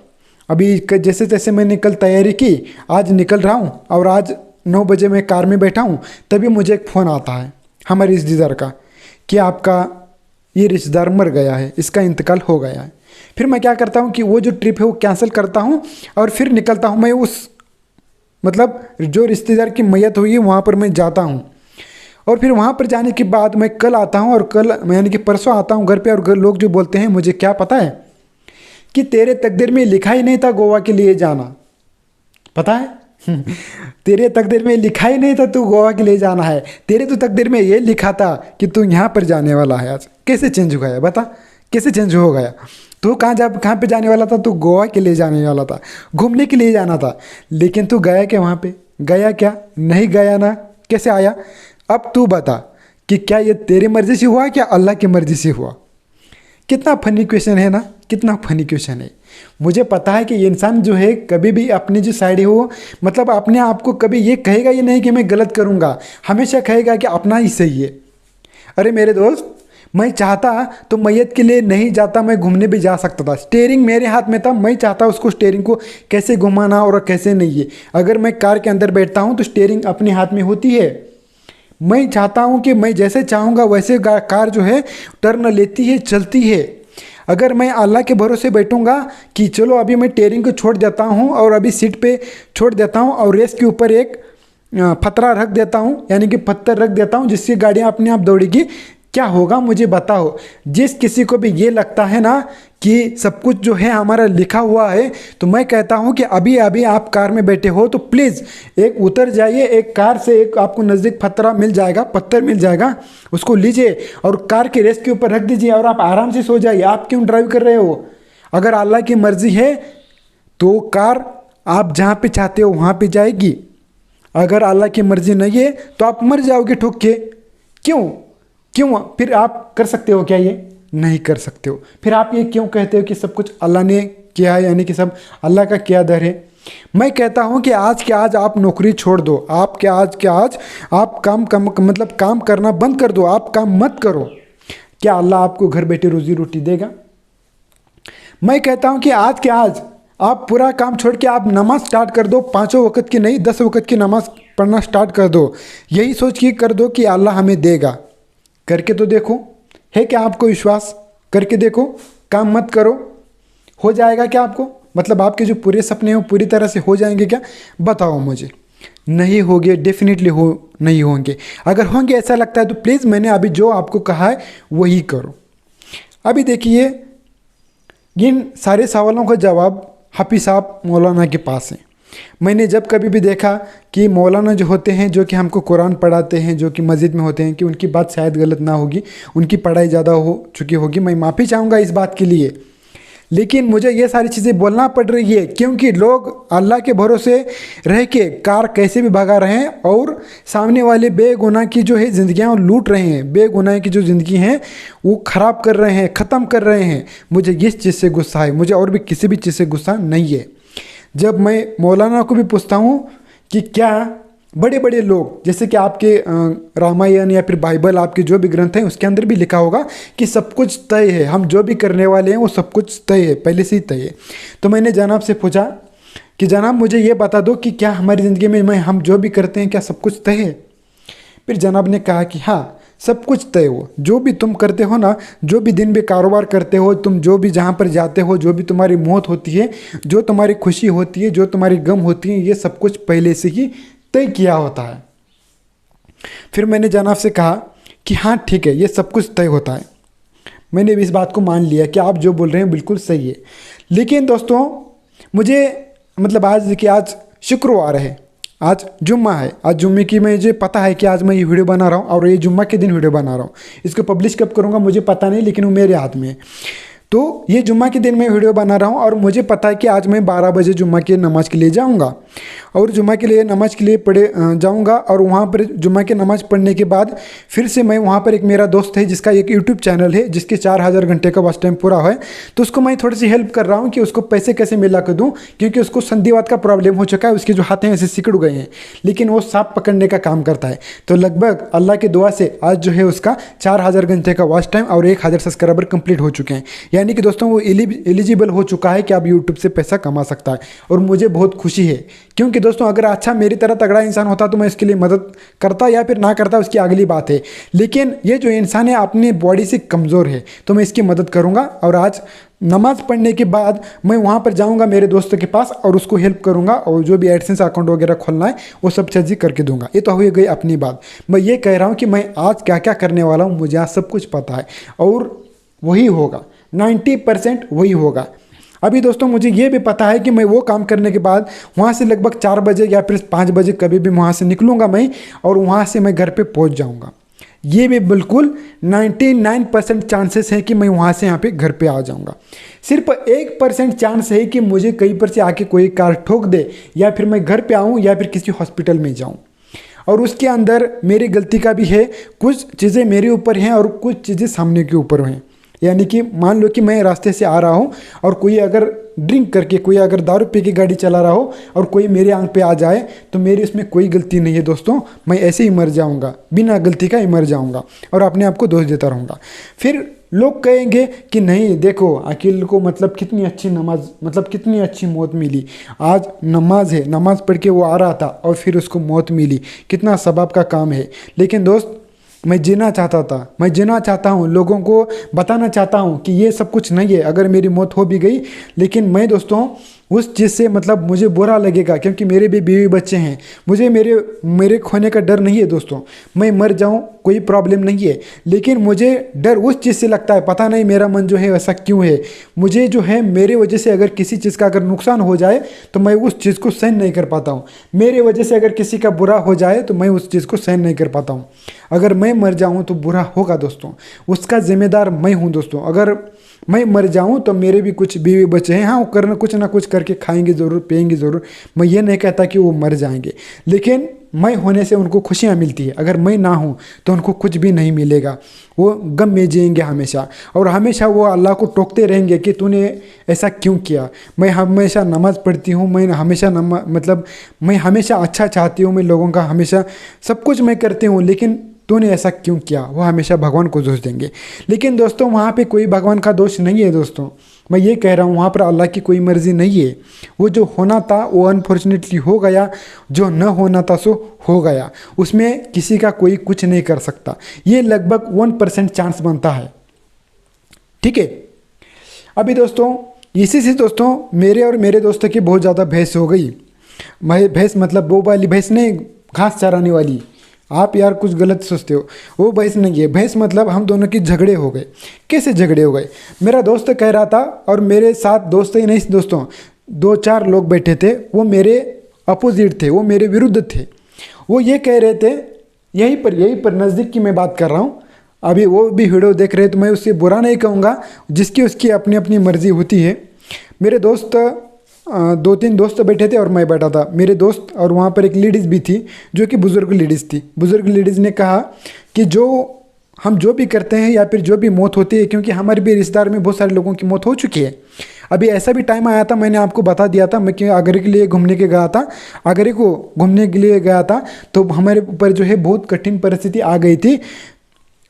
अभी जैसे तैसे मैंने कल तैयारी की, आज निकल रहा हूँ और आज 9 बजे मैं कार में बैठा हूँ, तभी मुझे एक फ़ोन आता है हमारे रिश्तेदार का कि आपका ये रिश्तेदार मर गया है, इसका इंतकाल हो गया है। फिर मैं क्या करता हूँ कि वो जो ट्रिप है वो कैंसिल करता हूँ और फिर निकलता हूँ मैं उस मतलब जो रिश्तेदार की मैयत हुई है वहाँ पर मैं जाता हूँ। और फिर वहाँ पर जाने के बाद मैं कल आता हूँ और कल यानी कि परसों आता हूँ घर पे और लोग जो बोलते हैं मुझे क्या पता है कि तेरे तकदीर में लिखा ही नहीं था गोवा के लिए जाना। पता है तेरे तकदीर में लिखा ही नहीं था तू गोवा के लिए जाना है। तेरे तो तकदीर में ये लिखा था कि तू यहाँ पर जाने वाला है। आज कैसे चेंज हो गया? बता कैसे चेंज हो गया? तू कहाँ पे जाने वाला था? तू गोवा के लिए जाने वाला था, घूमने के लिए जाना था। लेकिन तू गया क्या वहाँ पे? गया क्या? नहीं गया ना। कैसे आया? अब तू बता कि क्या ये तेरी मर्जी से हुआ क्या अल्लाह की मर्जी से हुआ? कितना फनी क्वेश्चन है ना, कितना फनी क्वेश्चन है। मुझे पता है कि ये इंसान जो है कभी भी अपनी जो साइड है वो मतलब अपने आप को कभी ये कहेगा ही नहीं कि मैं गलत करूँगा, हमेशा कहेगा कि अपना ही सही है। अरे मेरे दोस्त, मैं चाहता तो मैयत के लिए नहीं जाता, मैं घूमने भी जा सकता था। स्टीयरिंग मेरे हाथ में था, मैं चाहता उसको स्टीयरिंग को कैसे घुमाना और कैसे नहीं है। अगर मैं कार के अंदर बैठता हूँ तो स्टीयरिंग अपने हाथ में होती है। मैं चाहता हूँ कि मैं जैसे चाहूँगा वैसे कार जो है टर्न लेती है, चलती है। अगर मैं अल्लाह के भरोसे बैठूँगा कि चलो अभी मैं स्टीयरिंग को छोड़ देता हूँ और अभी सीट पे छोड़ देता हूँ और रेस के ऊपर एक फतरा रख देता हूँ, यानी कि पत्थर रख देता हूँ जिससे गाड़ियाँ अपने आप दौड़ेगी, क्या होगा मुझे बताओ। जिस किसी को भी ये लगता है ना कि सब कुछ जो है हमारा लिखा हुआ है, तो मैं कहता हूँ कि अभी अभी आप कार में बैठे हो तो प्लीज़ एक उतर जाइए, एक कार से एक आपको नज़दीक पत्थर मिल जाएगा, उसको लीजिए और कार के रेस के ऊपर रख दीजिए और आप आराम से सो जाइए। आप क्यों ड्राइव कर रहे हो? अगर अल्लाह की मर्ज़ी है तो कार आप जहाँ पे चाहते हो वहाँ पे जाएगी, अगर अल्लाह की मर्ज़ी नहीं है तो आप मर जाओगे ठोक के। क्यों फिर आप कर सकते हो क्या? ये नहीं कर सकते हो। फिर आप ये क्यों कहते हो कि सब कुछ अल्लाह ने किया है, यानी कि सब अल्लाह का किया दर है? मैं कहता हूँ कि आज के आज आप नौकरी छोड़ दो, आप के आज आप काम करना बंद कर दो, आप काम मत करो। क्या अल्लाह आपको घर बैठे रोजी रोटी देगा? मैं कहता हूँ कि आज के आज आप पूरा काम छोड़ के आप नमाज स्टार्ट कर दो, 5 वक्त की नहीं 10 वक्त की नमाज पढ़ना स्टार्ट कर दो। यही सोच के कर दो कि अल्लाह हमें देगा। करके तो देखो, है क्या आपको विश्वास? करके देखो, काम मत करो, हो जाएगा क्या आपको? मतलब आपके जो पूरे सपने हो पूरी तरह से हो जाएंगे क्या? बताओ मुझे। नहीं होंगे, डेफिनेटली नहीं होंगे। अगर होंगे ऐसा लगता है तो प्लीज़ मैंने अभी जो आपको कहा है वही करो। अभी देखिए, इन सारे सवालों का जवाब हाफिज़ साहब मौलाना के पास है। मैंने जब कभी भी देखा कि मौलाना जो होते हैं, जो कि हमको कुरान पढ़ाते हैं, जो कि मस्जिद में होते हैं, कि उनकी बात शायद गलत ना होगी, उनकी पढ़ाई ज़्यादा हो चुकी होगी, मैं माफ़ी चाहूँगा इस बात के लिए। लेकिन मुझे ये सारी चीज़ें बोलना पड़ रही है क्योंकि लोग अल्लाह के भरोसे रह के कार कैसे भी भगा रहे हैं और सामने वाले बेगुनाह की जो है ज़िंदगियाँ लूट रहे हैं, बेगुनाह की जो ज़िंदगी हैं वो ख़राब कर रहे हैं, ख़त्म कर रहे हैं। मुझे इस चीज़ से गुस्सा है, मुझे और भी किसी भी चीज़ से गुस्सा नहीं है। जब मैं मौलाना को भी पूछता हूँ कि क्या बड़े बड़े लोग, जैसे कि आपके रामायण या फिर बाइबल, आपके जो भी ग्रंथ हैं उसके अंदर भी लिखा होगा कि सब कुछ तय है, हम जो भी करने वाले हैं वो सब कुछ तय है, पहले से ही तय है। तो मैंने जनाब से पूछा कि जनाब मुझे ये बता दो कि क्या हमारी ज़िंदगी में हम जो भी करते हैं क्या सब कुछ तय है? फिर जनाब ने कहा कि हाँ, सब कुछ तय हो, जो भी तुम करते हो ना, जो भी दिन में कारोबार करते हो, तुम जो भी जहाँ पर जाते हो, जो भी तुम्हारी मौत होती है, जो तुम्हारी खुशी होती है, जो तुम्हारी गम होती है, ये सब कुछ पहले से ही तय किया होता है। फिर मैंने जनाब से कहा कि हाँ ठीक है, ये सब कुछ तय होता है। मैंने भी इस बात को मान लिया कि आप जो बोल रहे हैं बिल्कुल सही है। लेकिन दोस्तों मुझे आज देखिए, आज शुक्रवार है, आज जुम्मा है, आज जुम्मे की मुझे पता है कि आज मैं ये वीडियो बना रहा हूँ और ये जुम्मा के दिन वीडियो बना रहा हूँ। इसको पब्लिश कब करूँगा मुझे पता नहीं, लेकिन वो मेरे हाथ में है। तो ये जुम्मा के दिन मैं वीडियो बना रहा हूँ और मुझे पता है कि आज मैं 12 बजे जुम्मा की नमाज़ के लिए जाऊँगा और जुम्मा के लिए नमाज़ के लिए जाऊँगा और वहाँ पर जुम्मा की नमाज़ पढ़ने के बाद फिर से मैं वहाँ पर, एक मेरा दोस्त है जिसका एक यूट्यूब चैनल है जिसके 4000 घंटे का वॉच टाइम पूरा है, तो उसको मैं थोड़ी सी हेल्प कर रहा हूँ कि उसको पैसे कैसे मिला कर दूँ, क्योंकि उसको संधिवात का प्रॉब्लम हो चुका है, उसके जो हाथ हैं ऐसे सिकुड़ गए हैं, लेकिन वो सांप पकड़ने का काम करता है। तो लगभग अल्लाह की दुआ से आज जो है उसका 4000 घंटे का वॉच टाइम और 1000 सब्सक्राइबर कंप्लीट हो चुके हैं, यानी कि दोस्तों वो एलिजिबल हो चुका है कि आप यूट्यूब से पैसा कमा सकता है। और मुझे बहुत खुशी है क्योंकि दोस्तों अगर अच्छा मेरी तरह तगड़ा इंसान होता तो मैं इसके लिए मदद करता या फिर ना करता, उसकी अगली बात है। लेकिन ये जो इंसान है अपनी बॉडी से कमज़ोर है, तो मैं इसकी मदद करूँगा और आज नमाज़ पढ़ने के बाद मैं वहाँ पर जाऊँगा मेरे दोस्तों के पास और उसको हेल्प करूँगा और जो भी एडसेंस अकाउंट वगैरह खोलना है वो सब चीज़ें करके दूंगा। ये तो हो गई अपनी बात। मैं ये कह रहा हूँ कि मैं आज क्या क्या करने वाला हूँ, मुझे आज सब कुछ पता है और वही होगा, 90% वही होगा। अभी दोस्तों मुझे ये भी पता है कि मैं वो काम करने के बाद वहाँ से लगभग 4 बजे या फिर 5 बजे कभी भी वहाँ से निकलूँगा मैं और वहाँ से मैं घर पे पहुँच जाऊँगा। ये भी बिल्कुल 99% चांसेस है कि मैं वहाँ से यहाँ पे घर पे आ जाऊँगा। सिर्फ 1% चांस है कि मुझे कहीं पर से आके कोई कार ठोक दे या फिर मैं घर पे आऊँ या फिर किसी हॉस्पिटल में जाऊँ। और उसके अंदर मेरी गलती का भी है, कुछ चीज़ें मेरे ऊपर हैं और कुछ चीज़ें सामने के ऊपर हैं। यानी कि मान लो कि मैं रास्ते से आ रहा हूँ और कोई अगर ड्रिंक करके, कोई अगर दारू पी के गाड़ी चला रहा हो और कोई मेरे आंख पे आ जाए तो मेरी उसमें कोई गलती नहीं है दोस्तों, मैं ऐसे ही मर जाऊँगा, बिना गलती का ही मर जाऊँगा और अपने आप को दोष देता रहूँगा। फिर लोग कहेंगे कि नहीं देखो अकील को कितनी अच्छी नमाज, कितनी अच्छी मौत मिली। आज नमाज है, नमाज पढ़ के वो आ रहा था और फिर उसको मौत मिली, कितना सबाब का काम है। लेकिन दोस्त मैं जीना चाहता था, मैं जीना चाहता हूँ, लोगों को बताना चाहता हूँ कि ये सब कुछ नहीं है। अगर मेरी मौत हो भी गई, लेकिन मैं दोस्तों उस चीज़ से मतलब मुझे बुरा लगेगा, क्योंकि मेरे भी बीवी बच्चे हैं। मुझे मेरे मेरे खोने का डर नहीं है दोस्तों। मैं मर जाऊं कोई प्रॉब्लम नहीं है, लेकिन मुझे डर उस चीज़ से लगता है, पता नहीं मेरा मन जो है ऐसा क्यों है। मुझे जो है मेरे वजह से अगर किसी चीज़ का अगर नुकसान हो जाए तो मैं उस चीज़ को सहन नहीं कर पाता हूँ। मेरे वजह से अगर किसी का बुरा हो जाए तो मैं उस चीज़ को सहन नहीं कर पाता हूँ। अगर मैं मर जाऊँ तो बुरा होगा दोस्तों, उसका जिम्मेदार मैं हूँ दोस्तों। अगर मैं मर जाऊं तो मेरे भी कुछ बीवी बच्चे हैं, हाँ वो करना कुछ ना कुछ करके खाएंगे ज़रूर, पिएंगे ज़रूर। मैं ये नहीं कहता कि वो मर जाएंगे, लेकिन मैं होने से उनको खुशियाँ मिलती है। अगर मैं ना हूँ तो उनको कुछ भी नहीं मिलेगा, वो गम में जिएंगे हमेशा, और हमेशा वो अल्लाह को टोकते रहेंगे कि तूने ऐसा क्यों किया। मैं हमेशा नमाज़ पढ़ती हूँ, मैं हमेशा मतलब मैं हमेशा अच्छा चाहती हूँ, मैं लोगों का हमेशा सब कुछ मैं करती हूँ, लेकिन तूने ऐसा क्यों किया। वो हमेशा भगवान को दोष देंगे। लेकिन दोस्तों वहाँ पे कोई भगवान का दोष नहीं है दोस्तों। मैं ये कह रहा हूँ वहाँ पर अल्लाह की कोई मर्ज़ी नहीं है। वो जो होना था वो अनफॉर्चुनेटली हो गया, जो न होना था सो हो गया, उसमें किसी का कोई कुछ नहीं कर सकता। ये लगभग 1% चांस बनता है, ठीक है। अभी दोस्तों इसी से दोस्तों मेरे और मेरे दोस्तों की बहुत ज़्यादा बहस हो गई। मैं भैंस मतलब वो वाली भैंस नहीं, घास चराने वाली। आप यार कुछ गलत सोचते हो, वो भैंस नहीं है। भैंस मतलब हम दोनों की झगड़े हो गए। कैसे झगड़े हो गए? मेरा दोस्त कह रहा था, और मेरे साथ दोस्त ही नहीं दोस्तों 2-4 लोग बैठे थे, वो मेरे अपोजिट थे, वो मेरे विरुद्ध थे। वो ये कह रहे थे, यहीं पर नज़दीक की मैं बात कर रहा हूँ। अभी वो भी वीडियो देख रहे तो मैं उससे बुरा नहीं कहूँगा, जिसकी उसकी अपनी अपनी मर्ज़ी होती है। मेरे दोस्त 2-3 दोस्त बैठे थे और मैं बैठा था, मेरे दोस्त, और वहाँ पर एक लेडीज़ भी थी जो कि बुज़ुर्ग लेडीज़ थी। बुज़ुर्ग लेडीज़ ने कहा कि हम जो भी करते हैं या फिर जो भी मौत होती है, क्योंकि हमारे भी रिश्तेदार में बहुत सारे लोगों की मौत हो चुकी है। अभी ऐसा भी टाइम आया था, मैंने आपको बता दिया था, मैं क्यों आगरे के लिए घूमने के गया था, आगरे को घूमने के लिए गया था, तो हमारे ऊपर जो है बहुत कठिन परिस्थिति आ गई थी।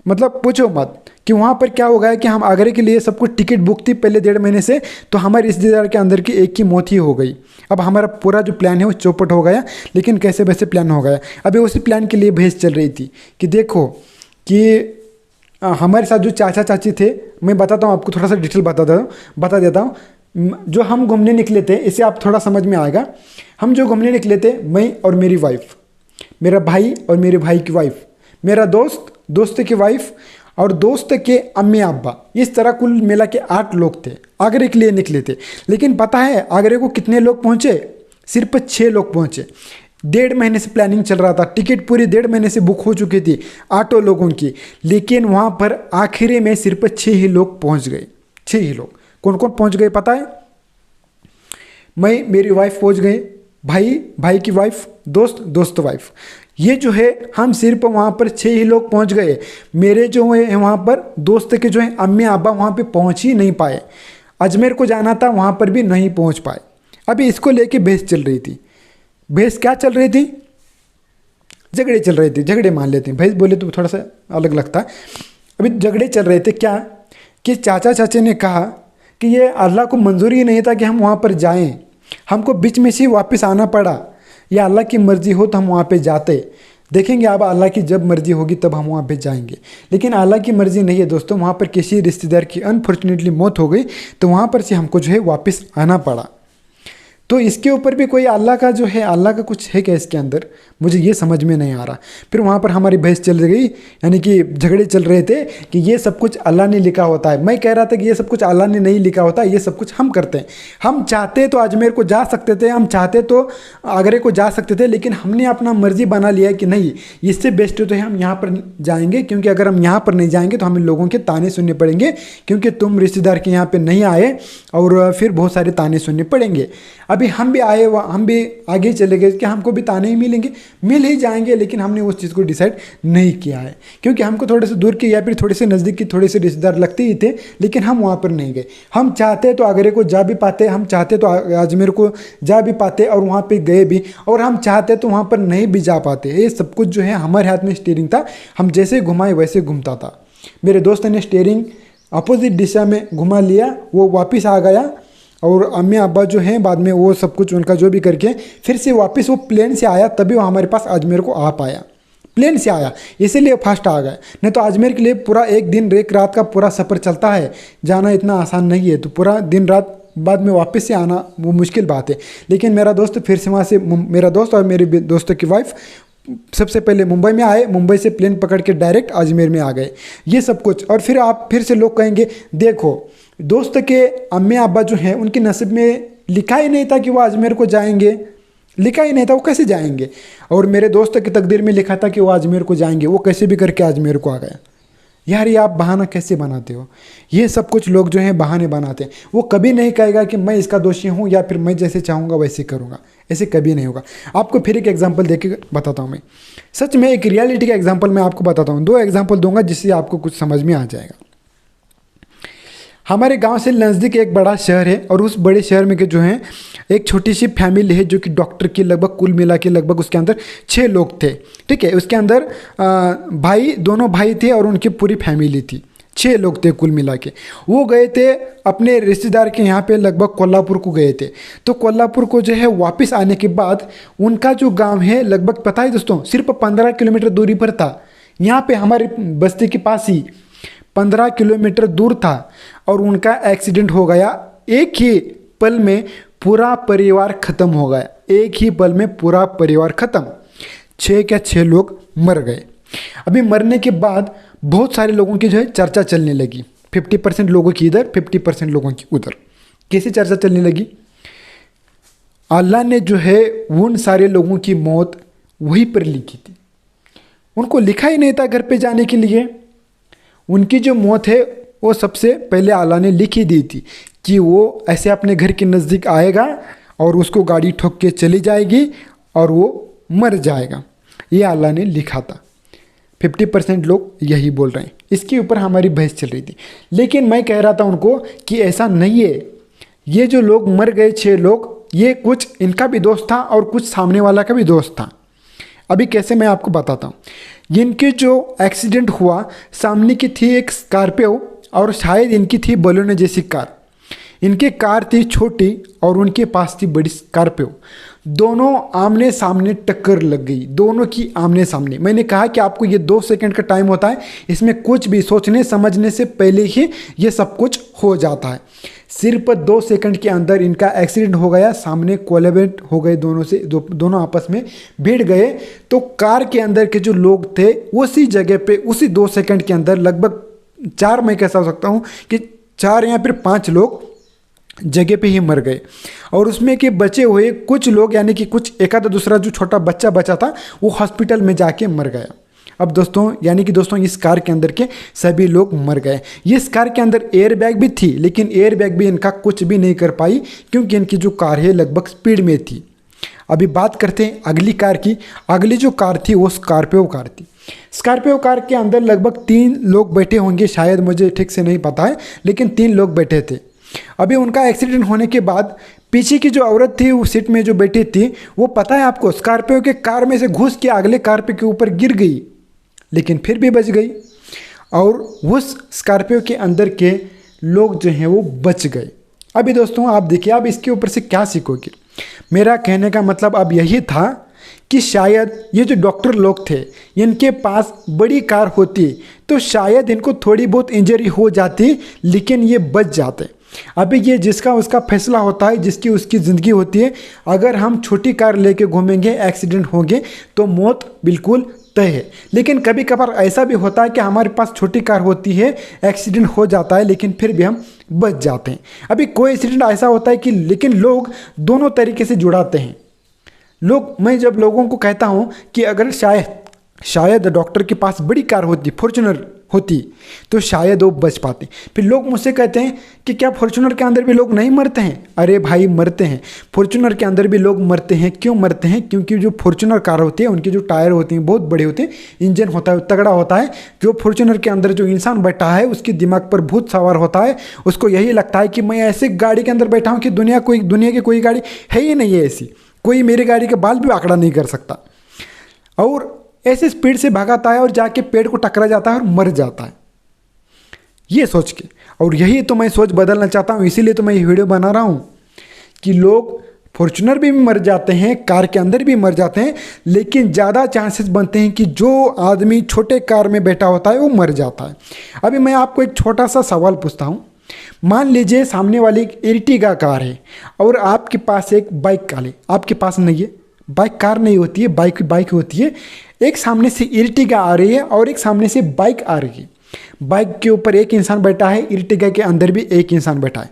मतलब पूछो मत कि वहाँ पर क्या हो गया कि हम आगरे के लिए सब कुछ टिकट बुक थी पहले 1.5 महीने से, तो हमारे रिश्तेदार के अंदर की एक की मौत ही हो गई। अब हमारा पूरा जो प्लान है वो चौपट हो गया, लेकिन कैसे वैसे प्लान हो गया। अभी उसी प्लान के लिए बहस चल रही थी कि देखो कि हमारे साथ जो चाचा चाची थे, मैं बताता हूँ आपको, थोड़ा सा डिटेल बता देता हूँ। जो हम घूमने निकले थे, इसे आप थोड़ा समझ में आएगा। हम जो घूमने निकले थे, मैं और मेरी वाइफ, मेरा भाई और मेरे भाई की वाइफ, मेरा दोस्त की वाइफ और दोस्त के अम्मी अब्बा, इस तरह कुल मिला के 8 लोग थे, आगरे के लिए निकले थे। लेकिन पता है आगरे को कितने लोग पहुँचे? सिर्फ 6 लोग पहुँचे। 1.5 महीने से प्लानिंग चल रहा था, टिकट पूरी 1.5 महीने से बुक हो चुकी थी 8 लोगों की, लेकिन वहाँ पर आखिरी में सिर्फ 6 ही लोग पहुँच गए। 6 ही लोग। कौन कौन पहुँच गए पता है? मैं, मेरी वाइफ पहुँच गए, भाई की वाइफ, दोस्त वाइफ। ये जो है हम सिर्फ वहाँ पर 6 ही लोग पहुँच गए। मेरे जो है वहाँ पर दोस्त के जो है अम्मी अब्बा वहाँ पे पहुँच ही नहीं पाए। अजमेर को जाना था, वहाँ पर भी नहीं पहुँच पाए। अभी इसको लेके बहस चल रही थी। बहस क्या चल रही थी? झगड़े चल रहे थे। झगड़े मान लेते हैं, बहस बोले तो थोड़ा सा अलग लगता है। अभी झगड़े चल रहे थे क्या कि चाचा चाची ने कहा कि ये अल्लाह को मंजूर ही नहीं था कि हम वहाँ पर जाएँ, हमको बीच में से वापस आना पड़ा। या अल्लाह की मर्ज़ी हो तो हम वहाँ पे जाते। देखेंगे अब अल्लाह की जब मर्ज़ी होगी तब हम वहाँ पे जाएंगे, लेकिन अल्लाह की मर्ज़ी नहीं है दोस्तों। वहाँ पर किसी रिश्तेदार की अनफॉर्चुनेटली मौत हो गई, तो वहाँ पर से हमको जो है वापस आना पड़ा। तो इसके ऊपर भी कोई अल्लाह का जो है, अल्लाह का कुछ है क्या इसके अंदर? मुझे ये समझ में नहीं आ रहा। फिर वहाँ पर हमारी बहस चल गई, यानी कि झगड़े चल रहे थे कि ये सब कुछ अल्लाह ने लिखा होता है। मैं कह रहा था कि ये सब कुछ अल्लाह ने नहीं लिखा होता, ये सब कुछ हम करते हैं। हम चाहते तो अजमेर को जा सकते थे, हम चाहते तो आगरे को जा सकते थे, लेकिन हमने अपना मर्जी बना लिया कि नहीं, इससे बेस्ट तो है हम यहाँ पर जाएंगे, क्योंकि अगर हम यहाँ पर नहीं जाएंगे तो हमें लोगों के ताने सुनने पड़ेंगे, क्योंकि तुम रिश्तेदार के यहाँ पर नहीं आए, और फिर बहुत सारे ताने सुनने पड़ेंगे। अभी हम भी आए, हम भी आगे चले गए कि हमको भी ताने ही मिलेंगे, मिल ही जाएंगे, लेकिन हमने उस चीज़ को डिसाइड नहीं किया है, क्योंकि हमको थोड़े से दूर की या फिर थोड़े से नज़दीक की थोड़े से रिश्तेदार लगते ही थे, लेकिन हम वहाँ पर नहीं गए। हम चाहते तो आगरे को जा भी पाते, हम चाहते तो अजमेर को जा भी पाते और वहाँ पर गए भी, और हम चाहते तो वहाँ पर नहीं भी जा पाते। ये सब कुछ जो है हमारे हाथ में स्टीयरिंग था, हम जैसे घुमाए वैसे घूमता था। मेरे दोस्त ने स्टीयरिंग अपोजिट दिशा में घुमा लिया, वो वापस आ गया, और अम्मी अब्बा जो हैं बाद में वो सब कुछ उनका जो भी करके फिर से वापस वो प्लेन से आया, तभी वो हमारे पास अजमेर को आ पाया। प्लेन से आया इसीलिए फास्ट आ गए, नहीं तो अजमेर के लिए पूरा 1 दिन 1 रात का पूरा सफ़र चलता है, जाना इतना आसान नहीं है। तो पूरा दिन रात बाद में वापस से आना वो मुश्किल बात है। लेकिन मेरा दोस्त फिर से वहाँ से, मेरा दोस्त और मेरे दोस्तों की वाइफ सबसे पहले मुंबई में आए, मुंबई से प्लेन पकड़ के डायरेक्ट अजमेर में आ गए, ये सब कुछ। और फिर आप फिर से लोग कहेंगे देखो दोस्त के अम्मी अब्बा जो हैं उनके नसीब में लिखा ही नहीं था कि वो अजमेर को जाएंगे, लिखा ही नहीं था, वो कैसे जाएंगे। और मेरे दोस्त की तकदीर में लिखा था कि वो अजमेर को जाएंगे, वो कैसे भी करके अजमेर को आ गए। यार ये आप बहाना कैसे बनाते हो? ये सब कुछ लोग जो हैं बहाने बनाते हैं। वो कभी नहीं कहेगा कि मैं इसका दोषी हूँ या फिर मैं जैसे चाहूँगा वैसे करूँगा, ऐसे कभी नहीं होगा। आपको फिर एक एग्जांपल देके बताता हूँ मैं, सच में एक रियलिटी का एग्जांपल मैं आपको बताता हूँ। 2 एग्जांपल दूंगा जिससे आपको कुछ समझ में आ जाएगा। हमारे गांव से नज़दीक एक बड़ा शहर है और उस बड़े शहर में के जो है एक छोटी सी फैमिली है जो कि डॉक्टर की, लगभग कुल मिला के लगभग उसके अंदर 6 लोग थे, ठीक है। उसके अंदर भाई, दोनों भाई थे और उनकी पूरी फैमिली थी, 6 लोग थे कुल मिला के। वो गए थे अपने रिश्तेदार के यहाँ पे, लगभग कोल्हापुर को गए थे। तो कोल्हापुर को जो है वापस आने के बाद उनका जो गाँव है लगभग, पता है दोस्तों, सिर्फ 15 किलोमीटर दूरी पर था। यहाँ पे हमारे बस्ती के पास ही 15 किलोमीटर दूर था और उनका एक्सीडेंट हो गया। एक ही पल में पूरा परिवार ख़त्म हो गया, एक ही पल में पूरा परिवार ख़त्म। 6 लोग मर गए। अभी मरने के बाद बहुत सारे लोगों की जो है चर्चा चलने लगी, 50% लोगों की इधर, 50% लोगों की उधर। कैसे चर्चा चलने लगी? अल्लाह ने जो है उन सारे लोगों की मौत वहीं पर लिखी थी, उनको लिखा ही नहीं था घर पे जाने के लिए। उनकी जो मौत है वो सबसे पहले अल्लाह ने लिख ही दी थी कि वो ऐसे अपने घर के नज़दीक आएगा और उसको गाड़ी ठोक के चली जाएगी और वो मर जाएगा, ये अल्लाह ने लिखा था। 50% लोग यही बोल रहे हैं। इसके ऊपर हमारी बहस चल रही थी, लेकिन मैं कह रहा था उनको कि ऐसा नहीं है। ये जो लोग मर गए 6 लोग, ये कुछ इनका भी दोस्त था और कुछ सामने वाला का भी दोस्त था। अभी कैसे, मैं आपको बताता हूँ। इनके जो एक्सीडेंट हुआ, सामने की थी एक स्कॉर्पियो और शायद इनकी थी बलोनो जैसी कार। इनकी कार थी छोटी और उनके पास थी बड़ी स्कॉर्पियो। दोनों आमने सामने टक्कर लग गई, दोनों की आमने सामने। मैंने कहा कि आपको ये 2 सेकंड का टाइम होता है, इसमें कुछ भी सोचने समझने से पहले ही ये सब कुछ हो जाता है। सिर्फ 2 सेकंड के अंदर इनका एक्सीडेंट हो गया, सामने कोलिडेट हो गए, दोनों आपस में भिड़ गए। तो कार के अंदर के जो लोग थे उसी जगह पे उसी 2 सेकंड के अंदर लगभग 4, मैं कैसा हो सकता हूँ कि 4 या फिर 5 लोग जगह पे ही मर गए। और उसमें के बचे हुए कुछ लोग, यानी कि कुछ एक आधा दूसरा जो छोटा बच्चा बचा था, वो हॉस्पिटल में जाके मर गया। अब दोस्तों, यानी कि दोस्तों, इस कार के अंदर के सभी लोग मर गए। इस कार के अंदर एयर बैग भी थी, लेकिन एयर बैग भी इनका कुछ भी नहीं कर पाई क्योंकि इनकी जो कार है लगभग स्पीड में थी। अभी बात करते हैं अगली कार की। अगली जो कार थी वो स्कॉर्पियो कार थी। स्कॉर्पियो कार के अंदर लगभग 3 लोग बैठे होंगे, शायद, मुझे ठीक से नहीं पता है, लेकिन 3 लोग बैठे थे। अभी उनका एक्सीडेंट होने के बाद पीछे की जो औरत थी वो सीट में जो बैठी थी, वो पता है आपको, स्कॉर्पियो के कार में से घुस के अगले कार के ऊपर गिर गई, लेकिन फिर भी बच गई। और उस स्कॉर्पियो के अंदर के लोग जो हैं वो बच गए। अभी दोस्तों आप देखिए, आप इसके ऊपर से क्या सीखोगे? मेरा कहने का मतलब अब यही था कि शायद ये जो डॉक्टर लोग थे, इनके पास बड़ी कार होती तो शायद इनको थोड़ी बहुत इंजरी हो जाती, लेकिन ये बच जाते। अभी ये जिसका उसका फैसला होता है, जिसकी उसकी ज़िंदगी होती है। अगर हम छोटी कार लेके घूमेंगे, एक्सीडेंट होंगे तो मौत बिल्कुल तय है। लेकिन कभी कभार ऐसा भी होता है कि हमारे पास छोटी कार होती है, एक्सीडेंट हो जाता है, लेकिन फिर भी हम बच जाते हैं। अभी कोई एक्सीडेंट ऐसा होता है कि लेकिन लोग दोनों तरीके से जुड़ाते हैं। मैं जब लोगों को कहता हूँ कि अगर शायद डॉक्टर के पास बड़ी कार होती, फॉर्च्यूनर होती, तो शायद वो बच पाते। फिर लोग मुझसे कहते हैं कि क्या फॉर्च्यूनर के अंदर भी लोग नहीं मरते हैं? अरे भाई मरते हैं, फॉर्च्यूनर के अंदर भी लोग मरते हैं। क्यों मरते हैं? क्योंकि जो फॉर्च्यूनर कार होती है उनके जो टायर होते हैं बहुत बड़े होते हैं, इंजन होता है तगड़ा होता है। जो फॉर्च्यूनर के अंदर जो इंसान बैठा है उसके दिमाग पर भूत सवार होता है। उसको यही लगता है कि मैं ऐसे गाड़ी के अंदर बैठा हूँ कि दुनिया की कोई गाड़ी है ही नहीं है ऐसी, कोई मेरी गाड़ी के बाल भी आंकड़ा नहीं कर सकता। और ऐसे स्पीड से भागाता है और जाके पेड़ को टकरा जाता है और मर जाता है, ये सोच के। और यही तो मैं सोच बदलना चाहता हूँ, इसीलिए तो मैं ये वीडियो बना रहा हूँ कि लोग फॉर्च्यूनर भी मर जाते हैं, कार के अंदर भी मर जाते हैं, लेकिन ज़्यादा चांसेस बनते हैं कि जो आदमी छोटे कार में बैठा होता है वो मर जाता है। अभी मैं आपको एक छोटा सा सवाल पूछता हूँ मान लीजिए सामने वाली एक एर्टिगा कार है और आपके पास एक बाइक कार है, आपके पास नहीं है, बाइक कार नहीं होती है, बाइक बाइक होती है। एक सामने से एर्टिगा आ रही है और एक सामने से बाइक आ रही है। बाइक के ऊपर एक इंसान बैठा है, एर्टिगा के अंदर भी एक इंसान बैठा है।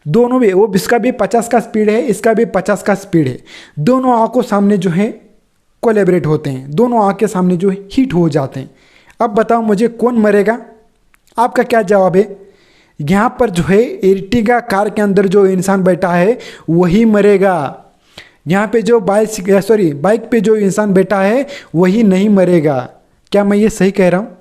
दोनों भी, वो इसका भी 50 का स्पीड है, इसका भी 50 का स्पीड है। दोनों आंखों सामने जो है कोलैबोरेट होते हैं, दोनों आंख के सामने जो है हीट हो जाते हैं। अब बताओ मुझे कौन मरेगा? आपका क्या जवाब है? यहाँ पर जो है एर्टिगा कार के अंदर जो इंसान बैठा है वही मरेगा। यहाँ पे जो बाइक पे जो इंसान बैठा है वही नहीं मरेगा। क्या मैं ये सही कह रहा हूँ?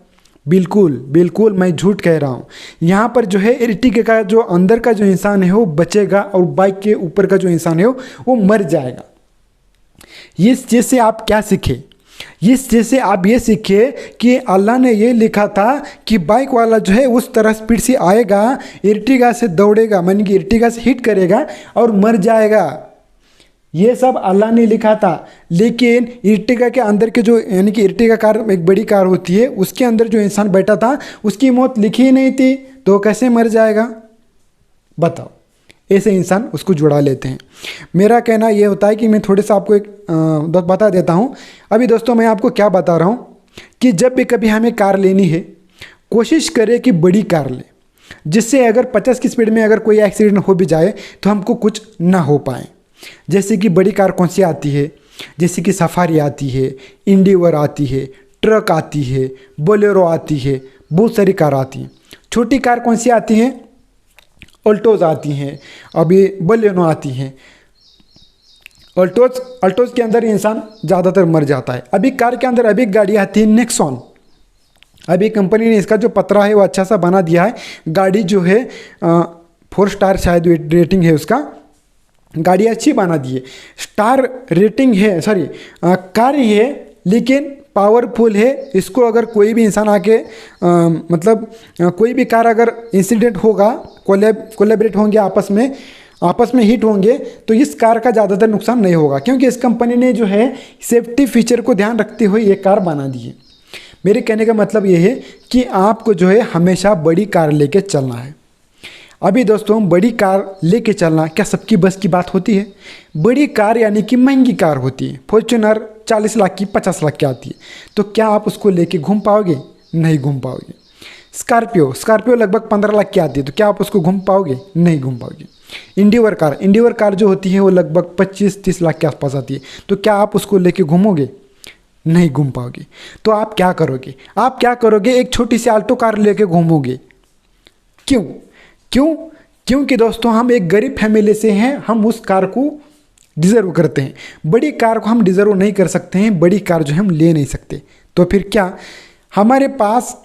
बिल्कुल बिल्कुल मैं झूठ कह रहा हूँ। यहाँ पर जो है एर्टिगा का जो अंदर का जो इंसान है वो बचेगा और बाइक के ऊपर का जो इंसान है वो मर जाएगा। इस चीज़ से आप क्या सीखे? इस चीज़ से आप ये सीखे कि अल्लाह ने ये लिखा था कि बाइक वाला जो है उस तरह स्पीड से आएगा, एर्टिगा से दौड़ेगा, मानी कि एर्टिगा से हिट करेगा और मर जाएगा। ये सब अल्लाह ने लिखा था। लेकिन एर्टिगा के अंदर के जो, यानी कि एर्टिगा कार एक बड़ी कार होती है, उसके अंदर जो इंसान बैठा था उसकी मौत लिखी ही नहीं थी, तो कैसे मर जाएगा? बताओ। ऐसे इंसान उसको जुड़ा लेते हैं। मेरा कहना ये होता है कि मैं थोड़े सा आपको एक बता देता हूँ। अभी दोस्तों मैं आपको क्या बता रहा हूँ कि जब भी कभी हमें कार लेनी है, कोशिश करें कि बड़ी कार ले, जिससे अगर 50 की स्पीड में अगर कोई एक्सीडेंट हो भी जाए तो हमको कुछ ना हो पाए। जैसे कि बड़ी कार कौन सी आती है? जैसे कि सफारी आती है, इंडिवर आती है, ट्रक आती है, बोलेरो आती है, बहुत सारी कार आती हैं। छोटी कार कौन सी आती हैं? अल्टोज आती हैं, अभी बलेनो आती हैं। अल्टोज के अंदर इंसान ज़्यादातर मर जाता है। अभी कार के अंदर अभी गाड़ी आती है नेक्सॉन। अभी कंपनी ने इसका जो पतरा है वो अच्छा सा बना दिया है। गाड़ी जो है 4 स्टार शायद रेटिंग है उसका, गाड़ी अच्छी बना दी है। स्टार रेटिंग है, सॉरी कार ही है लेकिन पावरफुल है। इसको अगर कोई भी इंसान आके कोई भी कार अगर इंसिडेंट होगा, कोलैबोरेट होंगे आपस में हिट होंगे, तो इस कार का ज़्यादातर नुकसान नहीं होगा, क्योंकि इस कंपनी ने जो है सेफ्टी फीचर को ध्यान रखते हुए ये कार बना दी है। मेरे कहने का मतलब ये है कि आपको जो है हमेशा बड़ी कार लेके चलना है। अभी दोस्तों बड़ी कार लेके चलना क्या सबकी बस की बात होती है? बड़ी कार यानी कि महंगी कार होती है। फॉर्च्यूनर 40 लाख की 50 लाख की आती है, तो क्या आप उसको लेके घूम पाओगे? नहीं घूम पाओगे। स्कॉर्पियो लगभग 15 लाख की आती है, तो क्या आप उसको घूम पाओगे? नहीं घूम पाओगे। इंडिवर कार जो होती है वो लगभग 25-30 लाख के आसपास आती है, तो क्या आप उसको लेके घूमोगे? नहीं घूम पाओगे। तो आप क्या करोगे? एक छोटी सी आल्टो कार लेके घूमोगे। क्यों? क्योंकि दोस्तों हम एक गरीब फैमिली से हैं, हम उस कार को डिज़र्व करते हैं। बड़ी कार को हम डिज़र्व नहीं कर सकते हैं, बड़ी कार जो है हम ले नहीं सकते। तो फिर क्या हमारे पास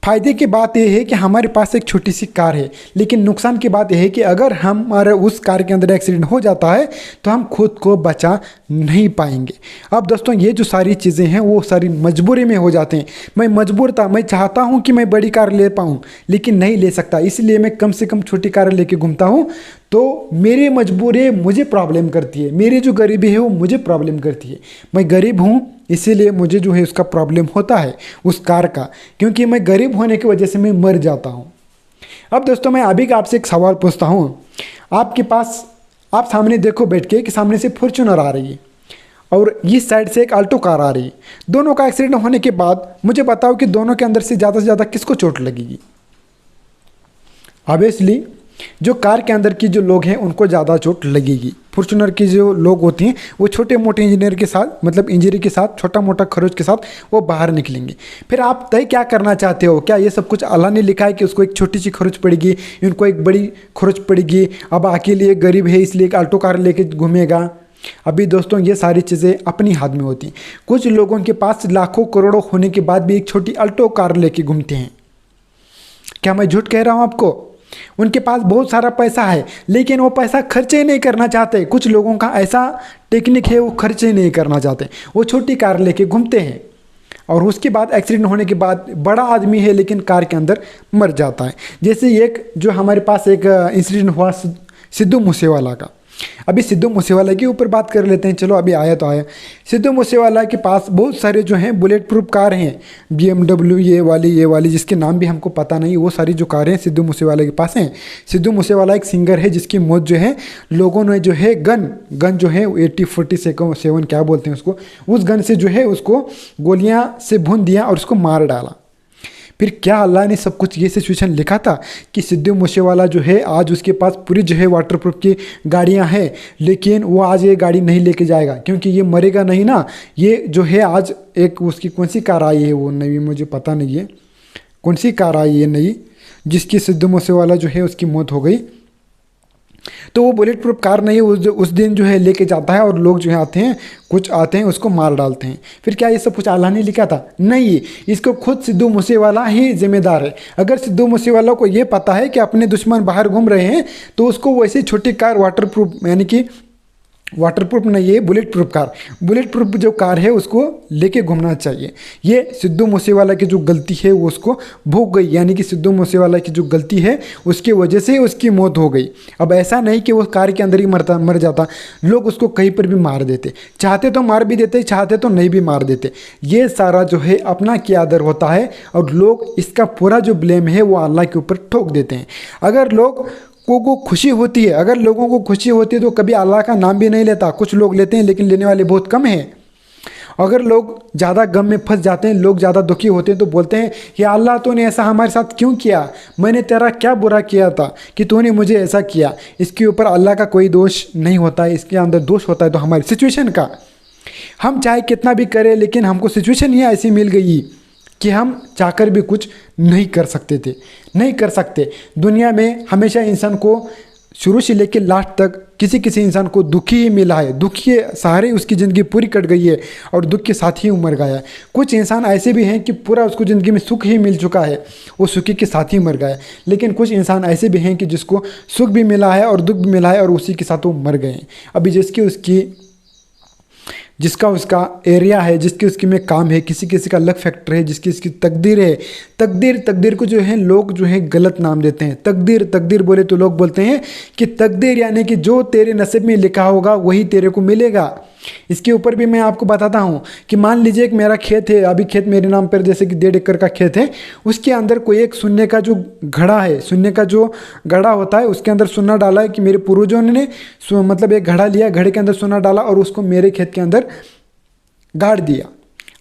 फ़ायदे की बात यह है कि हमारे पास एक छोटी सी कार है, लेकिन नुकसान की बात यह है कि अगर हमारे उस कार के अंदर एक्सीडेंट हो जाता है तो हम खुद को बचा नहीं पाएंगे। अब दोस्तों ये जो सारी चीज़ें हैं वो सारी मजबूरी में हो जाते हैं। मैं मजबूर था, मैं चाहता हूँ कि मैं बड़ी कार ले पाऊँ लेकिन नहीं ले सकता, इसलिए मैं कम से कम छोटी कार लेके घूमता हूँ। तो मेरी मजबूरी मुझे प्रॉब्लम करती है, मेरी जो गरीबी है वो मुझे प्रॉब्लम करती है। मैं गरीब हूँ इसीलिए मुझे जो है उसका प्रॉब्लम होता है उस कार का, क्योंकि मैं गरीब होने की वजह से मैं मर जाता हूँ। अब दोस्तों मैं अभी का आपसे एक सवाल पूछता हूँ। आपके पास, आप सामने देखो बैठ के कि सामने से फॉर्च्यूनर आ रही है और इस साइड से एक आल्टो कार आ रही है। दोनों का एक्सीडेंट होने के बाद मुझे बताओ कि दोनों के अंदर से ज़्यादा किसको चोट लगेगी? ऑब्वियसली जो कार के अंदर की जो लोग हैं उनको ज़्यादा चोट लगेगी। फॉर्च्यूनर की जो लोग होती हैं वो छोटे मोटे इंजीनियर के साथ, मतलब इंजरी के साथ, छोटा मोटा खरोच के साथ वो बाहर निकलेंगे। फिर आप तय क्या करना चाहते हो? क्या ये सब कुछ अल्लाह ने लिखा है कि उसको एक छोटी सी खरोच पड़ेगी, इनको एक बड़ी खरोच पड़ेगी, अब अकेले गरीब है इसलिए एक आल्टो कार लेके घूमेगा? अभी दोस्तों ये सारी चीज़ें अपनी हाथ में होती हैं। कुछ लोगों के पास लाखों करोड़ों होने के बाद भी एक छोटी आल्टो कार लेके घूमते हैं। क्या मैं झूठ कह रहा हूँ आपको? उनके पास बहुत सारा पैसा है लेकिन वो पैसा खर्चे नहीं करना चाहते। कुछ लोगों का ऐसा टेक्निक है, वो खर्चे नहीं करना चाहते, वो छोटी कार लेके घूमते हैं और उसके बाद एक्सीडेंट होने के बाद बड़ा आदमी है लेकिन कार के अंदर मर जाता है। जैसे एक जो हमारे पास एक इंसिडेंट हुआ सिद्धू मूसेवाला का। अभी सिद्धू मूसेवाला के ऊपर बात कर लेते हैं, चलो अभी आया तो आया। सिद्धू मूसेवाला के पास बहुत सारे जो हैं बुलेट प्रूफ कार हैं, BMW ये वाली जिसके नाम भी हमको पता नहीं, वो सारी जो कारें सिद्धू मूसेवाला के पास हैं। सिद्धू मूसेवाला एक सिंगर है जिसकी मौत जो है लोगों ने जो है गन जो है 8047 क्या बोलते हैं उसको, उस गन से जो है उसको गोलियां से भून दिया और उसको मार डाला। फिर क्या अल्लाह ने सब कुछ ये सिचुएशन लिखा था कि सिद्धू मूसेवाला जो है आज उसके पास पूरी जो है वाटरप्रूफ की गाड़ियां हैं, लेकिन वो आज ये गाड़ी नहीं लेके जाएगा क्योंकि ये मरेगा नहीं ना। ये जो है आज एक उसकी कौन सी कार आई है वो नई, मुझे पता नहीं है कौन सी कार आई है नई, जिसकी सिद्धू मूसेवाला जो है उसकी मौत हो गई। तो वो बुलेट प्रूफ कार नहीं उस दिन जो है लेके जाता है और लोग जो है आते हैं उसको मार डालते हैं। फिर क्या ये सब कुछ अल्लाह ने लिखा था? नहीं, इसको खुद सिद्धू मूसेवाला ही जिम्मेदार है। अगर सिद्धू मूसेवाला को ये पता है कि अपने दुश्मन बाहर घूम रहे हैं तो उसको वैसी छोटी कार वाटरप्रूफ, यानी कि वाटरप्रूफ नहीं है bullet proof car, bullet proof जो कार है उसको लेके घूमना चाहिए। ये सिद्धू मूसेवाला की जो गलती है वो उसको भोग गई, यानी कि सिद्धू मूसेवाला की जो गलती है उसकी वजह से उसकी मौत हो गई। अब ऐसा नहीं कि वो कार के अंदर ही मर जाता, लोग उसको कहीं पर भी मार देते, चाहते तो मार भी देते, चाहते तो नहीं भी मार देते। ये सारा जो है अपना कियादर होता है और लोग इसका पूरा जो ब्लेम है वो अल्लाह के ऊपर ठोक देते हैं। अगर लोग को खुशी होती है, अगर लोगों को खुशी होती है तो कभी अल्लाह का नाम भी नहीं लेता। कुछ लोग लेते हैं लेकिन लेने वाले बहुत कम हैं। अगर लोग ज़्यादा गम में फंस जाते हैं, लोग ज़्यादा दुखी होते हैं तो बोलते हैं या अल्लाह तूने ऐसा हमारे साथ क्यों किया, मैंने तेरा क्या बुरा किया था कि तूने मुझे ऐसा किया। इसके ऊपर अल्लाह का कोई दोष नहीं होता है, इसके अंदर दोष होता है तो हमारी सिचुएशन का। हम चाहे कितना भी करें लेकिन हमको सिचुएशन ही ऐसी मिल गई कि हम चाहकर भी कुछ नहीं कर सकते थे, नहीं कर सकते। दुनिया में हमेशा इंसान को शुरू से लेकर लास्ट तक किसी इंसान को दुखी ही मिला है, दुख के सहारे उसकी ज़िंदगी पूरी कट गई है और दुख के साथ ही मर गया है। कुछ इंसान ऐसे भी हैं कि पूरा उसको ज़िंदगी में सुख ही मिल चुका है, वो सुखी के साथ ही मर गया है। लेकिन कुछ इंसान ऐसे भी हैं कि जिसको सुख भी मिला है और दुख भी मिला है और उसी के साथ वो मर गए हैं। अभी जिसका उसका एरिया है, जिसकी उसकी में काम है, किसी का लक फैक्टर है, जिसकी इसकी तकदीर है। तकदीर को जो है लोग जो है गलत नाम देते हैं। तकदीर बोले तो लोग बोलते हैं कि तकदीर यानी कि जो तेरे नसीब में लिखा होगा वही तेरे को मिलेगा। इसके ऊपर भी मैं आपको बताता हूँ कि मान लीजिए कि मेरा खेत है, अभी खेत मेरे नाम पर जैसे कि 1.5 एकड़ का खेत है, उसके अंदर कोई एक सुन्ने का जो घड़ा है, सुन्ने का जो घड़ा होता है उसके अंदर सोना डाला है कि मेरे पूर्वजों ने मतलब एक घड़ा लिया, घड़े के अंदर सोना डाला और उसको मेरे खेत के अंदर गाड़ दिया।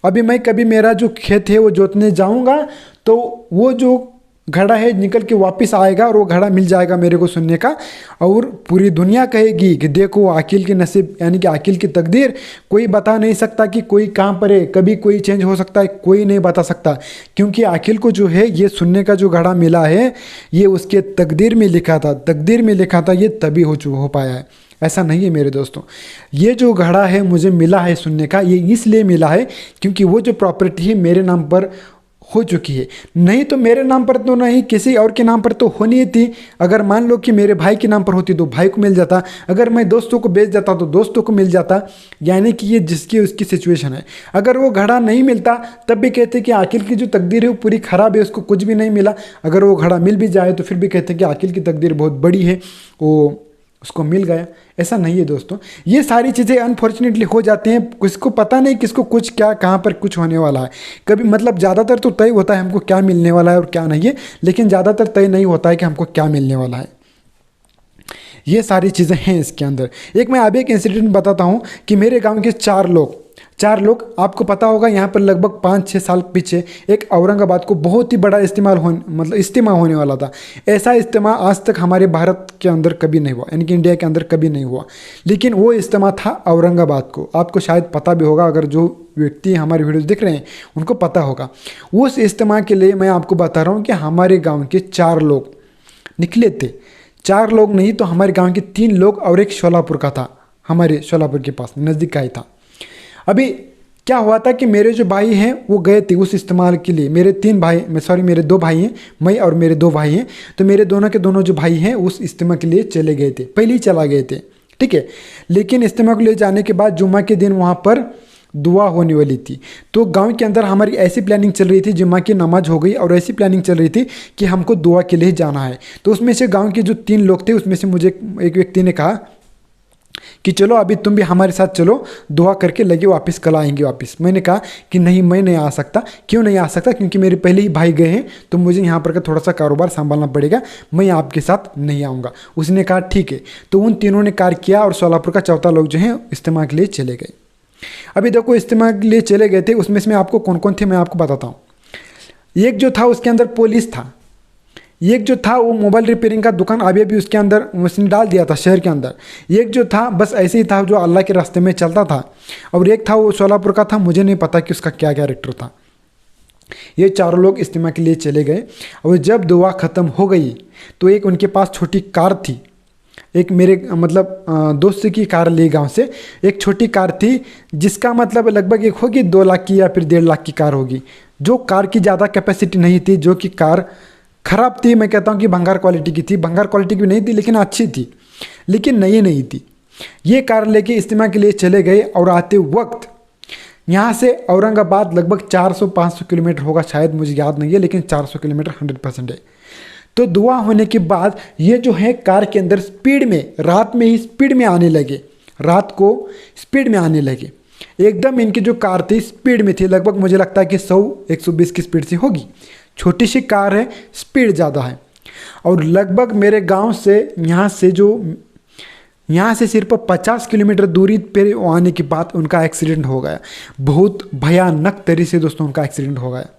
अभी मैं कभी मेरा जो खेत है वो जोतने जाऊँगा तो वो जो घड़ा है निकल के वापस आएगा और वो घड़ा मिल जाएगा मेरे को सुनने का, और पूरी दुनिया कहेगी कि देखो आकिल की नसीब यानी कि आकिल की तकदीर कोई बता नहीं सकता कि कोई कहाँ पर है, कभी कोई चेंज हो सकता है, कोई नहीं बता सकता। क्योंकि आकिल को जो है ये सुनने का जो घड़ा मिला है ये उसके तकदीर में लिखा था, ये तभी हो पाया है। ऐसा नहीं है मेरे दोस्तों, ये जो घड़ा है मुझे मिला है सुनने का, ये इसलिए मिला है क्योंकि वो जो प्रॉपर्टी है मेरे नाम पर हो चुकी है। नहीं तो मेरे नाम पर तो नहीं, किसी और के नाम पर तो होनी ही थी। अगर मान लो कि मेरे भाई के नाम पर होती तो भाई को मिल जाता, अगर मैं दोस्तों को बेच जाता तो दोस्तों को मिल जाता। यानी कि ये जिसकी उसकी सिचुएशन है। अगर वो घड़ा नहीं मिलता तब भी कहते कि आकिल की जो तकदीर है वो पूरी ख़राब है, उसको कुछ भी नहीं मिला। अगर वो घड़ा मिल भी जाए तो फिर भी कहते हैं कि आकिल की तकदीर बहुत बड़ी है, वो उसको मिल गया। ऐसा नहीं है दोस्तों, ये सारी चीज़ें अनफॉर्चुनेटली हो जाती हैं। किसको पता नहीं किसको कुछ क्या कहाँ पर कुछ होने वाला है। कभी मतलब ज़्यादातर तो तय होता है हमको क्या मिलने वाला है और क्या नहीं है, लेकिन ज़्यादातर तय नहीं होता है कि हमको क्या मिलने वाला है। ये सारी चीज़ें हैं इसके अंदर। मैं अभी एक इंसिडेंट बताता हूँ कि मेरे गाँव के चार लोग आपको पता होगा, यहाँ पर लगभग 5-6 साल पीछे एक औरंगाबाद को बहुत ही बड़ा इज्तिमा होने वाला था। ऐसा इज्तिमा आज तक हमारे भारत के अंदर कभी नहीं हुआ, यानी कि इंडिया के अंदर कभी नहीं हुआ। लेकिन वो इज्तिमा था औरंगाबाद को, आपको शायद पता भी होगा, अगर जो व्यक्ति हमारे वीडियोस देख रहे हैं उनको पता होगा। उस इज्तिमा के लिए मैं आपको बता रहा हूँ कि हमारे गाँव के 4 लोग निकले थे। 4 लोग नहीं तो हमारे गाँव के 3 लोग और एक शोलापुर का था, हमारे शोलापुर के पास नज़दीक का ही था। अभी क्या हुआ था कि मेरे जो भाई हैं वो गए थे उस इस्तेमाल के लिए। मेरे 2 भाई हैं, मैं और मेरे 2 भाई हैं। तो मेरे दोनों के दोनों जो भाई हैं उस इस्तेमाल के लिए चले गए थे, पहले ही चला गए थे, ठीक है। लेकिन इस्तेमाल के लिए जाने के बाद जुम्मा के दिन वहाँ पर दुआ होने वाली थी। तो गांव के अंदर हमारी ऐसी प्लानिंग चल रही थी, जुम्मा की नमाज हो गई और ऐसी प्लानिंग चल रही थी कि हमको दुआ के लिए जाना है। तो उसमें से गाँव के जो 3 लोग थे उसमें से मुझे एक व्यक्ति ने कहा कि चलो अभी तुम भी हमारे साथ चलो, दुआ करके लगे वापस, कल आएंगे वापस। मैंने कहा कि नहीं, मैं नहीं आ सकता। क्यों नहीं आ सकता? क्योंकि मेरे पहले ही भाई गए हैं, तो मुझे यहाँ पर का थोड़ा सा कारोबार संभालना पड़ेगा, मैं आपके साथ नहीं आऊँगा। उसने कहा ठीक है। तो उन तीनों ने कार किया और सोलापुर का चौथा लोग जो है इज्तिमा के लिए चले गए। अभी देखो, इज्तिमा के लिए चले गए थे, उसमें से मैं आपको कौन कौन थे मैं आपको बताता हूँ। एक जो था उसके अंदर पुलिस था, एक जो था वो मोबाइल रिपेयरिंग का दुकान अभी अभी उसके अंदर उसने डाल दिया था शहर के अंदर। एक जो था बस ऐसे ही था जो अल्लाह के रास्ते में चलता था, और एक था वो सोलापुर का था, मुझे नहीं पता कि उसका क्या कैरेक्टर था। ये चारों लोग इज्तिमा के लिए चले गए, और जब दुआ ख़त्म हो गई तो एक उनके पास छोटी कार थी, एक मेरे मतलब दोस्त की कार ली गांव से, एक छोटी कार थी जिसका मतलब लगभग एक होगी 2 लाख की या फिर 1.5 लाख की कार होगी, जो कार की ज़्यादा कैपेसिटी नहीं थी, जो कि कार ख़राब थी। मैं कहता हूँ कि भंगार क्वालिटी की थी, भंगार क्वालिटी की भी नहीं थी लेकिन अच्छी थी, लेकिन नई नहीं थी। ये कार लेके इज्तिमा के लिए चले गए, और आते वक्त यहाँ से औरंगाबाद लगभग 400-500 किलोमीटर होगा, शायद मुझे याद नहीं है, लेकिन 400 किलोमीटर 100% है। तो दुआ होने के बाद ये जो है कार के अंदर स्पीड में, रात में ही स्पीड में आने लगे, रात को स्पीड में आने लगे। एकदम इनकी जो कार थी स्पीड में थी, लगभग मुझे लगता है कि 100-120 की स्पीड से होगी। छोटी सी कार है, स्पीड ज़्यादा है। और लगभग मेरे गांव से यहाँ से सिर्फ 50 किलोमीटर दूरी पर आने के बाद उनका एक्सीडेंट हो गया। बहुत भयानक तरीके से दोस्तों उनका एक्सीडेंट हो गया।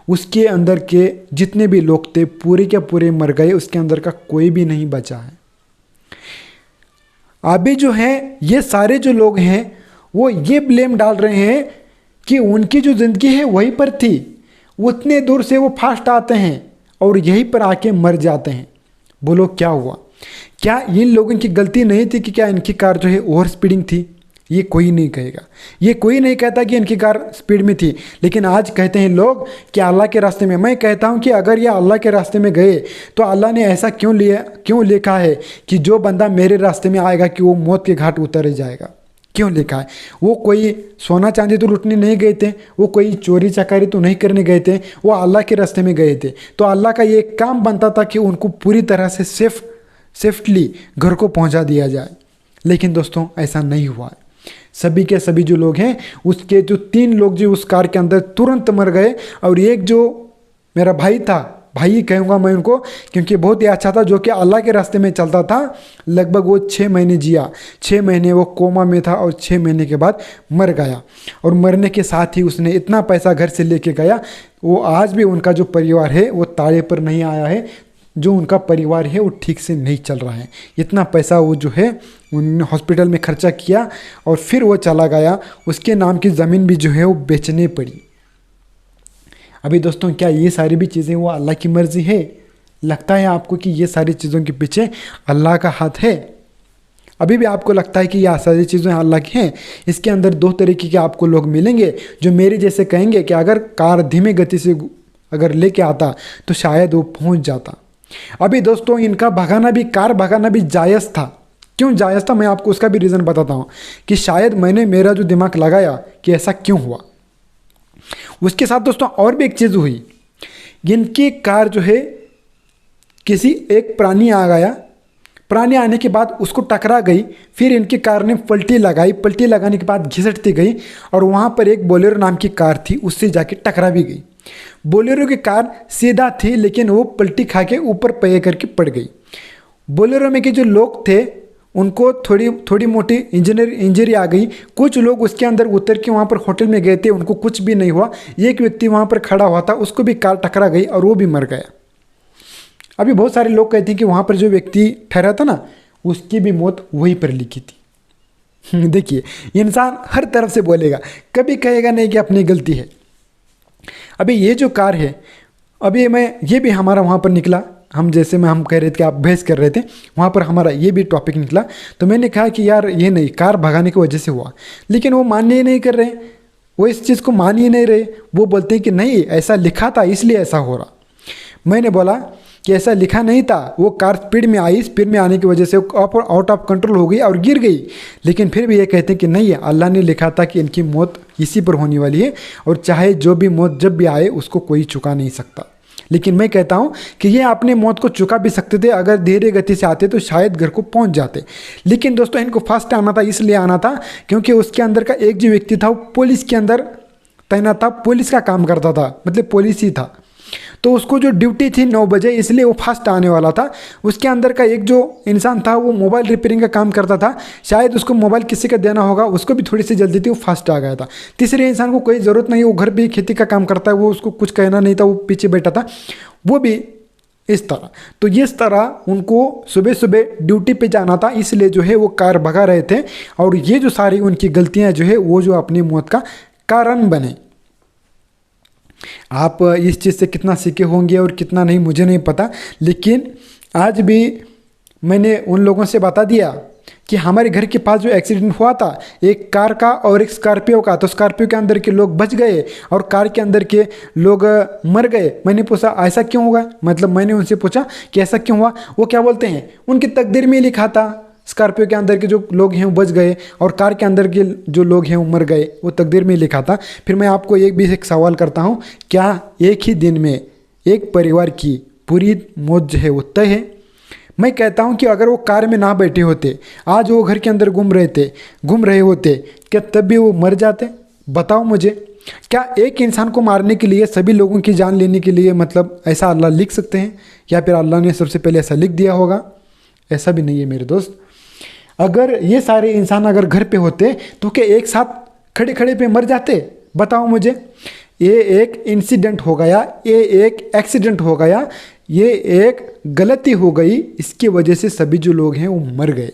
उसके अंदर के जितने भी लोग थे पूरे के पूरे मर गए, उसके अंदर का कोई भी नहीं बचा है। अभी जो है ये सारे जो लोग हैं वो ये ब्लेम डाल रहे हैं कि उनकी जो ज़िंदगी है वहीं पर थी, उतने दूर से वो फास्ट आते हैं और यहीं पर आके मर जाते हैं। बोलो क्या हुआ? क्या इन लोगों की गलती नहीं थी कि क्या इनकी कार जो है ओवर स्पीडिंग थी? ये कोई नहीं कहेगा, ये कोई नहीं कहता कि इनकी कार स्पीड में थी, लेकिन आज कहते हैं लोग कि अल्लाह के रास्ते में। मैं कहता हूं कि अगर ये अल्लाह के रास्ते में गए तो अल्लाह ने ऐसा क्यों लिखा है कि जो बंदा मेरे रास्ते में आएगा कि वो मौत के घाट उतर जाएगा? क्यों लिखा है? वो कोई सोना चांदी तो लूटने नहीं गए थे, वो कोई चोरी चकारी तो नहीं करने गए थे, वो अल्लाह के रास्ते में गए थे। तो अल्लाह का ये काम बनता था कि उनको पूरी तरह से सेफ्टली घर को पहुंचा दिया जाए, लेकिन दोस्तों ऐसा नहीं हुआ है। सभी के सभी जो लोग हैं, उसके जो 3 लोग जो उस कार के अंदर तुरंत मर गए, और एक जो मेरा भाई था, भाई ही कहूँगा मैं उनको क्योंकि बहुत ही अच्छा था, जो कि अल्लाह के रास्ते में चलता था, लगभग वो 6 महीने जिया, 6 महीने वो कोमा में था, और 6 महीने के बाद मर गया। और मरने के साथ ही उसने इतना पैसा घर से लेके गया, वो आज भी उनका जो परिवार है वो ताड़े पर नहीं आया है, जो उनका परिवार है वो ठीक से नहीं चल रहा है। इतना पैसा वो जो है उन्होंने हॉस्पिटल में खर्चा किया, और फिर वो चला गया, उसके नाम की ज़मीन भी जो है वो बेचनी पड़ी। अभी दोस्तों क्या ये सारी भी चीज़ें वो अल्लाह की मर्ज़ी है? लगता है आपको कि ये सारी चीज़ों के पीछे अल्लाह का हाथ है? अभी भी आपको लगता है कि ये सारी चीज़ें अल्लाह की हैं? इसके अंदर 2 तरीके के आपको लोग मिलेंगे, जो मेरे जैसे कहेंगे कि अगर कार धीमे गति से अगर लेके आता तो शायद वो पहुंच जाता। अभी दोस्तों इनका कार भगाना भी जायज़ था। क्यों जायज़ था? मैं आपको उसका भी रीज़न बताता हूँ कि शायद मेरा जो दिमाग लगाया कि ऐसा क्यों हुआ। उसके साथ दोस्तों और भी एक चीज़ हुई, इनकी कार जो है किसी एक प्राणी आ गया, प्राणी आने के बाद उसको टकरा गई, फिर इनकी कार ने पलटी लगाने के बाद घिसटती गई, और वहाँ पर एक बोलेरो नाम की कार थी, उससे जाके टकरा भी गई। बोलेरो की कार सीधा थी, लेकिन वो पलटी खा के ऊपर पैर करके पड़ गई। बोलेरो में के जो लोग थे उनको थोड़ी मोटी इंजरी आ गई। कुछ लोग उसके अंदर उतर के वहाँ पर होटल में गए थे, उनको कुछ भी नहीं हुआ। एक व्यक्ति वहाँ पर खड़ा हुआ था, उसको भी कार टकरा गई और वो भी मर गया। अभी बहुत सारे लोग कहते हैं कि वहाँ पर जो व्यक्ति ठहरा था ना, उसकी भी मौत वहीं पर लिखी थी। देखिए, इंसान हर तरफ से बोलेगा, कभी कहेगा नहीं कि अपनी गलती है। अभी ये जो कार है, अभी ये भी हमारा वहाँ पर निकला, हम कह रहे थे कि आप बहस कर रहे थे, वहाँ पर हमारा ये भी टॉपिक निकला। तो मैंने कहा कि यार ये नहीं, कार भगाने की वजह से हुआ, लेकिन वो मानने ही नहीं कर रहे, वो इस चीज़ को मान ही नहीं रहे। वो बोलते हैं कि नहीं ऐसा लिखा था इसलिए ऐसा हो रहा। मैंने बोला कि ऐसा लिखा नहीं था, वो कार स्पीड में आई, स्पीड में आने की वजह से आउट ऑफ कंट्रोल हो गई और गिर गई। लेकिन फिर भी ये कहते हैं कि नहीं, अल्लाह ने लिखा था कि इनकी मौत इसी पर होने वाली है, और चाहे जो भी मौत जब भी आए उसको कोई चुका नहीं सकता। लेकिन मैं कहता हूँ कि ये अपने मौत को चुका भी सकते थे, अगर धीरे गति से आते तो शायद घर को पहुँच जाते। लेकिन दोस्तों इनको फर्स्ट आना था, इसलिए आना था क्योंकि उसके अंदर का एक जो व्यक्ति था वो पुलिस के अंदर तैनात था, पुलिस का काम करता था, मतलब पुलिस ही था। तो उसको जो ड्यूटी थी 9 बजे, इसलिए वो फर्स्ट आने वाला था। उसके अंदर का एक जो इंसान था वो मोबाइल रिपेयरिंग का काम करता था, शायद उसको मोबाइल किसी का देना होगा, उसको भी थोड़ी सी जल्दी थी, वो फर्स्ट आ गया था। तीसरे इंसान को कोई ज़रूरत नहीं, वो घर भी खेती का काम करता है, वो उसको कुछ कहना नहीं था, वो पीछे बैठा था, वो भी इस तरह। तो इस तरह उनको सुबह सुबह ड्यूटी पे जाना था, इसलिए जो है वो कार भगा रहे थे। और ये जो सारी उनकी गलतियाँ जो है वो जो अपनी मौत का कारण बने। आप इस चीज़ से कितना सीखे होंगे और कितना नहीं मुझे नहीं पता, लेकिन आज भी मैंने उन लोगों से बता दिया कि हमारे घर के पास जो एक्सीडेंट हुआ था, एक कार का और एक स्कॉर्पियो का, तो स्कॉर्पियो के अंदर के लोग बच गए और कार के अंदर के लोग मर गए। मैंने पूछा ऐसा क्यों होगा, मतलब मैंने उनसे पूछा कि ऐसा क्यों हुआ। वो क्या बोलते हैं, उनकी तकदीर में लिखा था, स्कॉर्पियो के अंदर के जो लोग हैं वो बच गए और कार के अंदर के जो लोग हैं वो मर गए, वो तकदीर में लिखा था। फिर मैं आपको एक सवाल करता हूँ, क्या एक ही दिन में एक परिवार की पूरी मौत जो है वो तय है? मैं कहता हूँ कि अगर वो कार में ना बैठे होते, आज वो घर के अंदर घूम रहे होते, क्या तब भी वो मर जाते? बताओ मुझे। क्या एक इंसान को मारने के लिए, सभी लोगों की जान लेने के लिए, मतलब ऐसा अल्लाह लिख सकते हैं, या फिर अल्लाह ने सबसे पहले ऐसा लिख दिया होगा? ऐसा भी नहीं है मेरे दोस्त। अगर ये सारे इंसान अगर घर पे होते तो क्या एक साथ खड़े खड़े पे मर जाते? बताओ मुझे। ये एक इंसिडेंट हो गया, ये एक एक्सीडेंट हो गया, ये एक गलती हो गई, इसकी वजह से सभी जो लोग हैं वो मर गए।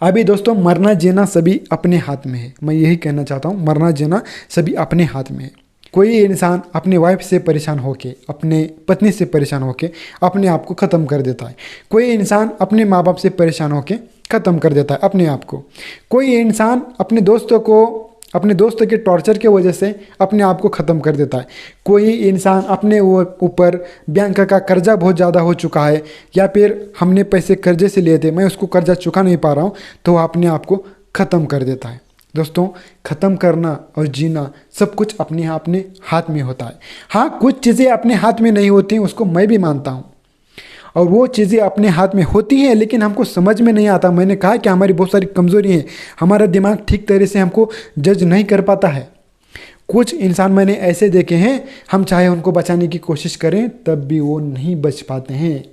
अभी दोस्तों मरना जीना सभी अपने हाथ में है, मैं यही कहना चाहता हूँ, मरना जीना सभी अपने हाथ में है। कोई इंसान अपने वाइफ से परेशान होके, अपने पत्नी से परेशान होके अपने आप को ख़त्म कर देता है। कोई इंसान अपने माँ बाप से परेशान होके ख़त्म कर देता है अपने आप को। कोई इंसान अपने दोस्तों के टॉर्चर की वजह से अपने आप को ख़त्म कर देता है। कोई इंसान अपने ऊपर बैंक का कर्जा बहुत ज़्यादा हो चुका है, या फिर हमने पैसे कर्जे से लिए थे, मैं उसको कर्जा चुका नहीं पा रहा हूँ, तो वह अपने आप को ख़त्म कर देता है। दोस्तों ख़त्म करना और जीना सब कुछ अपने हाथ में होता है। हाँ, कुछ चीज़ें अपने हाथ में नहीं होती हैं, उसको मैं भी मानता हूँ, और वो चीज़ें अपने हाथ में होती हैं लेकिन हमको समझ में नहीं आता। मैंने कहा कि हमारी बहुत सारी कमज़ोरी हैं, हमारा दिमाग ठीक तरह से हमको जज नहीं कर पाता है। कुछ इंसान मैंने ऐसे देखे हैं, हम चाहे उनको बचाने की कोशिश करें तब भी वो नहीं बच पाते हैं।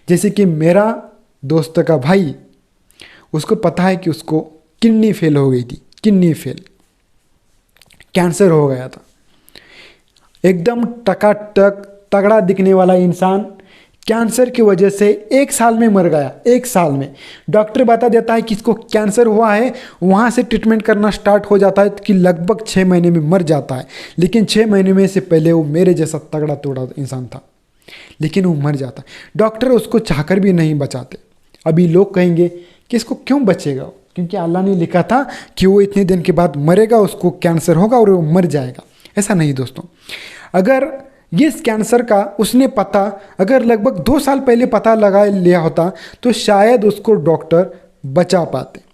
जैसे कि मेरा दोस्त का भाई, उसको पता है कि उसको किडनी फेल हो गई थी, किडनी फेल, कैंसर हो गया था। एकदम टकाटक तगड़ा दिखने वाला इंसान कैंसर की वजह से 1 साल में मर गया। 1 साल में डॉक्टर बता देता है कि इसको कैंसर हुआ है, वहाँ से ट्रीटमेंट करना स्टार्ट हो जाता है कि लगभग 6 महीने में मर जाता है। लेकिन 6 महीने में से पहले वो मेरे जैसा तगड़ा तोड़ा इंसान था, लेकिन वो मर जाता। डॉक्टर उसको चाहकर भी नहीं बचाते। अभी लोग कहेंगे कि इसको क्यों बचेगा, क्योंकि अल्लाह ने लिखा था कि वो इतने दिन के बाद मरेगा, उसको कैंसर होगा और वो मर जाएगा। ऐसा नहीं दोस्तों, अगर ये कैंसर का उसने पता अगर लगभग 2 साल पहले पता लगा लिया होता तो शायद उसको डॉक्टर बचा पाते।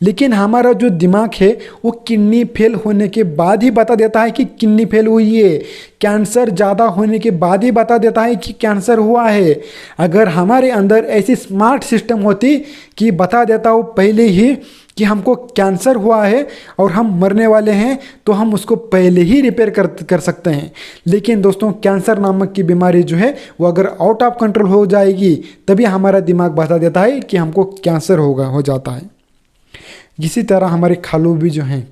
लेकिन हमारा जो दिमाग है वो किडनी फेल होने के बाद ही बता देता है कि किडनी फेल हुई है, कैंसर ज़्यादा होने के बाद ही बता देता है कि कैंसर हुआ है। अगर हमारे अंदर ऐसी स्मार्ट सिस्टम होती कि बता देता हो पहले ही कि हमको कैंसर हुआ है और हम मरने वाले हैं, तो हम उसको पहले ही रिपेयर कर सकते हैं। लेकिन दोस्तों कैंसर नामक की बीमारी जो है वो अगर आउट ऑफ कंट्रोल हो जाएगी तभी हमारा दिमाग बता देता है कि हमको कैंसर हो जाता है। इसी तरह हमारे खालू भी जो हैं,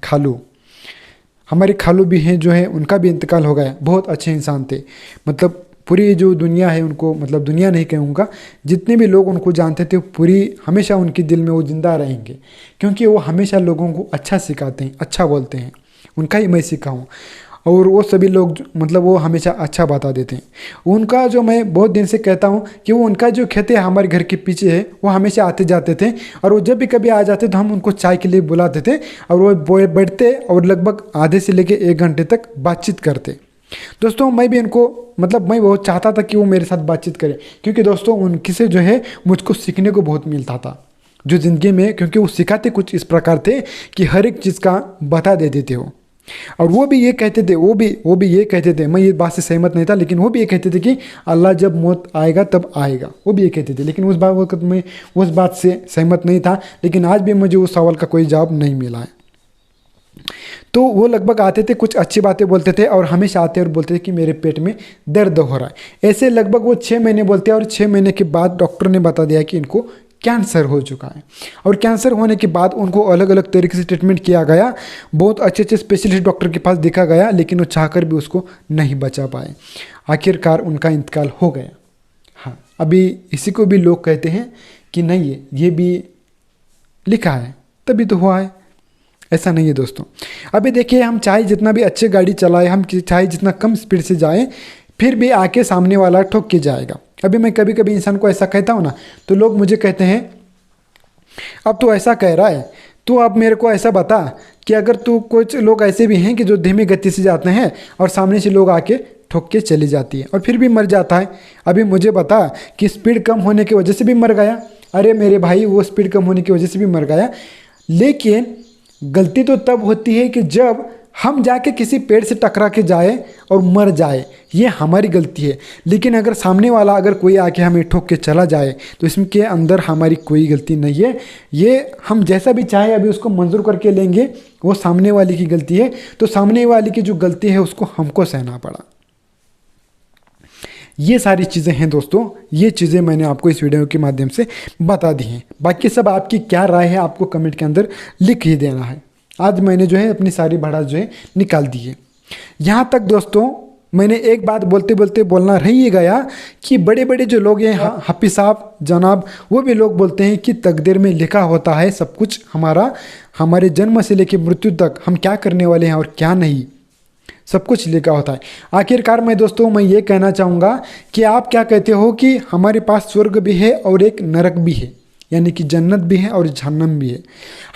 हमारे खालू भी हैं जो है, उनका भी इंतकाल हो गया। बहुत अच्छे इंसान थे, मतलब पूरी जो दुनिया है उनको, मतलब दुनिया नहीं कहूँगा, जितने भी लोग उनको जानते थे पूरी हमेशा उनके दिल में वो जिंदा रहेंगे, क्योंकि वो हमेशा लोगों को अच्छा सिखाते हैं, अच्छा बोलते हैं। उनका ही मैं सीखा हूँ, और वो सभी लोग मतलब वो हमेशा अच्छा बता देते हैं। उनका जो मैं बहुत दिन से कहता हूँ कि वो उनका जो खेत है हमारे घर के पीछे है, वो हमेशा आते जाते थे, और वो जब भी कभी आ जाते तो हम उनको चाय के लिए बुलाते थे, और वो बैठते और लगभग आधे से लेके 1 घंटे तक बातचीत करते। दोस्तों मैं भी उनको, मतलब मैं बहुत चाहता था कि वो मेरे साथ बातचीत करें, क्योंकि दोस्तों उनकी से जो है मुझको सीखने को बहुत मिलता था जो ज़िंदगी में, क्योंकि वो सिखाते कुछ इस प्रकार थे कि हर एक चीज़ का बता देते थे वो। और वो भी ये कहते थे, वो भी ये कहते थे, मैं ये बात से सहमत नहीं था, लेकिन वो भी ये कहते थे कि अल्लाह जब मौत आएगा तब आएगा, वो भी ये कहते थे। लेकिन उस वक्त मैं उस बात से सहमत नहीं था, लेकिन आज भी मुझे उस सवाल का कोई जवाब नहीं मिला है। तो वो लगभग आते थे, कुछ अच्छी बातें बोलते थे और हमेशा आते और बोलते थे कि मेरे पेट में दर्द हो रहा है। ऐसे लगभग वो 6 महीने बोलते हैं और 6 महीने के बाद डॉक्टर ने बता दिया कि इनको कैंसर हो चुका है। और कैंसर होने के बाद उनको अलग अलग तरीके से ट्रीटमेंट किया गया, बहुत अच्छे अच्छे स्पेशलिस्ट डॉक्टर के पास देखा गया, लेकिन वो चाहकर भी उसको नहीं बचा पाए। आखिरकार उनका इंतकाल हो गया। हाँ, अभी इसी को भी लोग कहते हैं कि नहीं ये भी लिखा है तभी तो हुआ है। ऐसा नहीं है दोस्तों। अभी देखिए, हम चाहे जितना भी अच्छे गाड़ी चलाए, हम चाहे जितना कम स्पीड से जाएं, फिर भी आके सामने वाला ठोक के जाएगा। अभी मैं कभी कभी इंसान को ऐसा कहता हूँ ना, तो लोग मुझे कहते हैं अब तू ऐसा कह रहा है, तू अब मेरे को ऐसा बता कि अगर तू, कुछ लोग ऐसे भी हैं कि जो धीमी गति से जाते हैं और सामने से लोग आके ठोक के चली जाती है और फिर भी मर जाता है। अभी मुझे बता कि स्पीड कम होने की वजह से भी मर गया। अरे मेरे भाई, वो स्पीड कम होने की वजह से भी मर गया, लेकिन गलती तो तब होती है कि जब हम जाके किसी पेड़ से टकरा के जाए और मर जाए, ये हमारी गलती है। लेकिन अगर सामने वाला, अगर कोई आके हमें ठोक के चला जाए, तो इसके अंदर हमारी कोई गलती नहीं है। ये हम जैसा भी चाहे अभी उसको मंजूर करके लेंगे, वो सामने वाले की गलती है। तो सामने वाले की जो गलती है उसको हमको सहना पड़ा। ये सारी चीज़ें हैं दोस्तों, ये चीज़ें मैंने आपको इस वीडियो के माध्यम से बता दी हैं। बाकी सब आपकी क्या राय है आपको कमेंट के अंदर लिख ही देना है। आज मैंने जो है अपनी सारी भड़ास जो है निकाल दी है। यहाँ तक दोस्तों मैंने एक बात बोलते बोलते बोलना रह ही गया कि बड़े बड़े जो लोग हैं, हाफिज साहब जनाब, वो भी लोग बोलते हैं कि तकदीर में लिखा होता है सब कुछ हमारा, हमारे जन्म से लेकर मृत्यु तक हम क्या करने वाले हैं और क्या नहीं, सब कुछ लिखा होता है। आखिरकार मैं दोस्तों मैं ये कहना चाहूँगा कि आप क्या कहते हो कि हमारे पास स्वर्ग भी है और एक नरक भी है, यानी कि जन्नत भी है और जहन्नम भी है।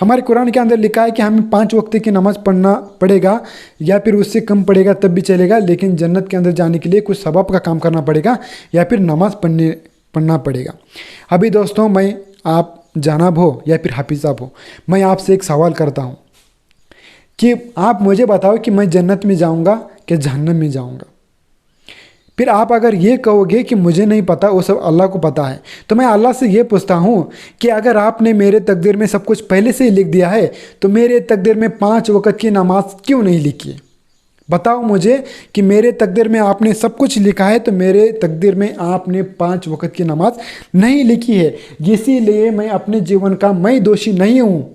हमारे कुरान के अंदर लिखा है कि हमें 5 वक्त की नमाज़ पढ़ना पड़ेगा या फिर उससे कम पड़ेगा तब भी चलेगा, लेकिन जन्नत के अंदर जाने के लिए कुछ सबब का काम करना पड़ेगा या फिर नमाज़ पढ़ना पड़ेगा। अभी दोस्तों मैं, आप जनाब हो या फिर हाफिज साहब हो, मैं आपसे एक सवाल करता हूँ कि आप मुझे बताओ कि मैं जन्नत में जाऊंगा कि जहन्नम में जाऊंगा। फिर आप अगर ये कहोगे कि मुझे नहीं पता, वो सब अल्लाह को पता है, तो मैं अल्लाह से ये पूछता हूँ कि अगर आपने मेरे तकदीर में सब कुछ पहले से ही लिख दिया है, तो मेरे तकदीर में 5 वक्त की नमाज क्यों नहीं लिखी? बताओ मुझे कि मेरे तकदीर में आपने सब कुछ लिखा है, तो मेरे तकदीर में आपने 5 वक्त की नमाज नहीं लिखी है। इसीलिए मैं अपने जीवन का मैं दोषी नहीं हूँ।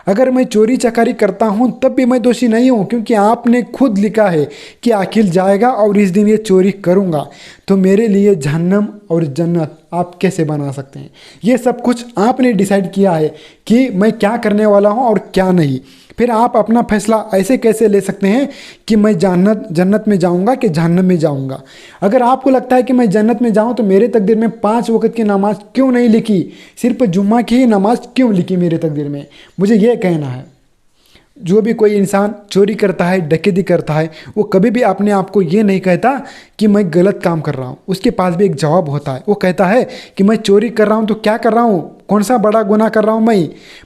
अगर मैं चोरी चकारी करता हूं तब भी मैं दोषी नहीं हूं, क्योंकि आपने खुद लिखा है कि आखिर जाएगा और इस दिन ये चोरी करूंगा। तो मेरे लिए जहन्नम और जन्नत आप कैसे बना सकते हैं? ये सब कुछ आपने डिसाइड किया है कि मैं क्या करने वाला हूं और क्या नहीं। फिर आप अपना फैसला ऐसे कैसे ले सकते हैं कि मैं जन्नत में जाऊंगा कि जहन्नम में जाऊंगा? अगर आपको लगता है कि मैं जन्नत में जाऊं, तो मेरे तकदीर में 5 वक्त की नमाज क्यों नहीं लिखी? सिर्फ जुम्मा की ही नमाज क्यों लिखी मेरे तकदीर में? मुझे ये कहना है। जो भी कोई इंसान चोरी करता है, डकैती करता है, वो कभी भी अपने आप को ये नहीं कहता कि मैं गलत काम कर रहा हूँ। उसके पास भी एक जवाब होता है। वो कहता है कि मैं चोरी कर रहा हूँ तो क्या कर रहा हूँ, कौन सा बड़ा गुनाह कर रहा हूँ?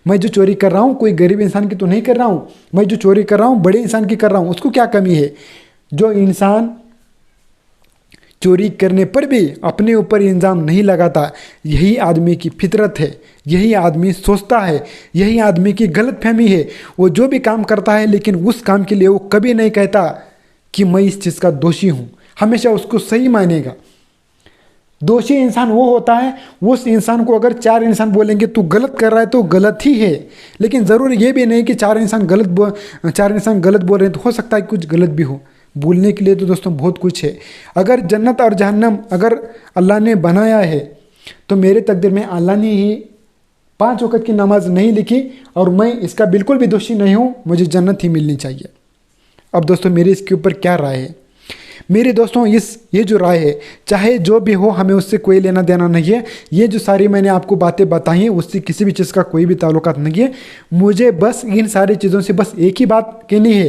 मैं जो चोरी कर रहा हूँ कोई गरीब इंसान की तो नहीं कर रहा हूँ। मैं जो चोरी कर रहा हूँ बड़े इंसान की कर रहा हूँ। उसको क्या कमी है? जो इंसान चोरी करने पर भी अपने ऊपर इल्ज़ाम नहीं लगाता, यही आदमी की फितरत है, यही आदमी सोचता है, यही आदमी की गलतफहमी है। वो जो भी काम करता है, लेकिन उस काम के लिए वो कभी नहीं कहता कि मैं इस चीज़ का दोषी हूँ, हमेशा उसको सही मानेगा। दोषी इंसान वो होता है, उस इंसान को अगर 4 इंसान बोलेंगे तू गलत कर रहा है तो गलत ही है। लेकिन ज़रूरी ये भी नहीं कि 4 इंसान गलत बोल रहे हैं तो हो सकता है कुछ गलत भी हो। बोलने के लिए तो दोस्तों बहुत कुछ है। अगर जन्नत और जहन्नम अगर अल्लाह ने बनाया है, तो मेरे तकदीर में अल्लाह ने ही 5 वक्त की नमाज नहीं लिखी और मैं इसका बिल्कुल भी दोषी नहीं हूँ। मुझे जन्नत ही मिलनी चाहिए। अब दोस्तों मेरी इसके ऊपर क्या राय है? मेरे दोस्तों ये जो राय है, चाहे जो भी हो, हमें उससे कोई लेना देना नहीं है। ये जो सारी मैंने आपको बातें बताई हैं उससे किसी भी चीज़ का कोई भी ताल्लुकात नहीं है। मुझे बस इन सारी चीज़ों से बस एक ही बात कहनी है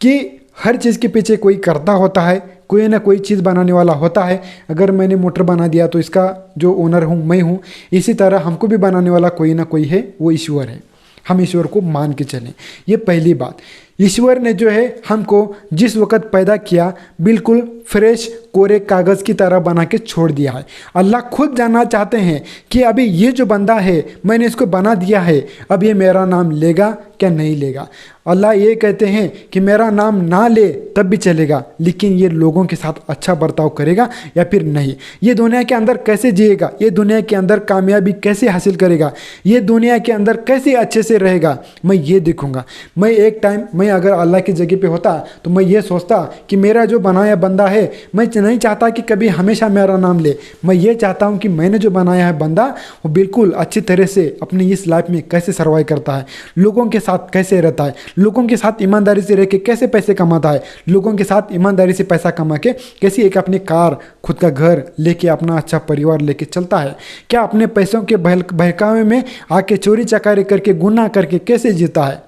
कि हर चीज़ के पीछे कोई करता होता है, कोई ना कोई चीज़ बनाने वाला होता है। अगर मैंने मोटर बना दिया तो इसका जो ओनर हूँ मैं हूँ। इसी तरह हमको भी बनाने वाला कोई ना कोई है, वो ईश्वर है। हम ईश्वर को मान के चलें, ये पहली बात। ईश्वर ने जो है हमको जिस वक्त पैदा किया बिल्कुल फ्रेश कोरे कागज़ की तरह बना के छोड़ दिया है। अल्लाह खुद जानना चाहते हैं कि अभी ये जो बंदा है मैंने इसको बना दिया है, अब ये मेरा नाम लेगा क्या नहीं लेगा। अल्लाह ये कहते हैं कि मेरा नाम ना ले तब भी चलेगा, लेकिन ये लोगों के साथ अच्छा बर्ताव करेगा या फिर नहीं, ये दुनिया के अंदर कैसे जिएगा, ये दुनिया के अंदर कामयाबी कैसे हासिल करेगा, ये दुनिया के अंदर कैसे अच्छे से रहेगा, मैं ये देखूंगा। मैं एक टाइम मैं अगर अल्लाह की जगह पे होता तो मैं ये सोचता कि मेरा जो बनाया बंदा है, मैं नहीं चाहता कि कभी हमेशा मेरा नाम ले। मैं ये चाहता हूँ कि मैंने जो बनाया है बंदा वो बिल्कुल अच्छी तरह से अपनी इस लाइफ में कैसे सर्वाइव करता है, लोगों के साथ कैसे रहता है, लोगों के साथ ईमानदारी से रह के कैसे पैसे कमाता है, लोगों के साथ ईमानदारी से पैसा कमा के कैसे एक अपनी कार, खुद का घर लेके अपना अच्छा परिवार लेके चलता है, क्या अपने पैसों के बहकावे में आके चोरी चकारी करके गुनाह करके कैसे जीता है।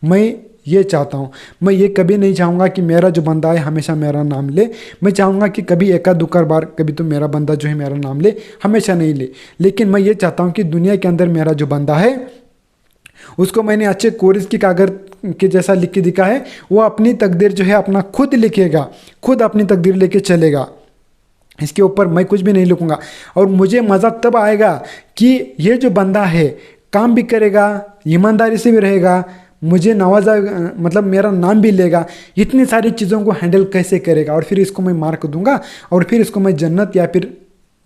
मैं ये चाहता हूँ। मैं ये कभी नहीं चाहूँगा कि मेरा जो बंदा है हमेशा मेरा नाम ले। मैं चाहूँगा कि कभी एक आध दो बार कभी तो मेरा बंदा जो है मेरा नाम ले, हमेशा नहीं ले। लेकिन मैं ये चाहता हूँ कि दुनिया के अंदर मेरा जो बंदा है उसको मैंने अच्छे कोरिस की कागज़ के जैसा लिख के दिखा है, वो अपनी तकदीर जो है अपना खुद लिखेगा, खुद अपनी तकदीर लेके चलेगा। इसके ऊपर मैं कुछ भी नहीं लिखूँगा। और मुझे मज़ा तब आएगा कि ये जो बंदा है काम भी करेगा, ईमानदारी से भी रहेगा, मुझे नवाजा मतलब मेरा नाम भी लेगा, इतनी सारी चीज़ों को हैंडल कैसे करेगा, और फिर इसको मैं मार्क दूंगा और फिर इसको मैं जन्नत या फिर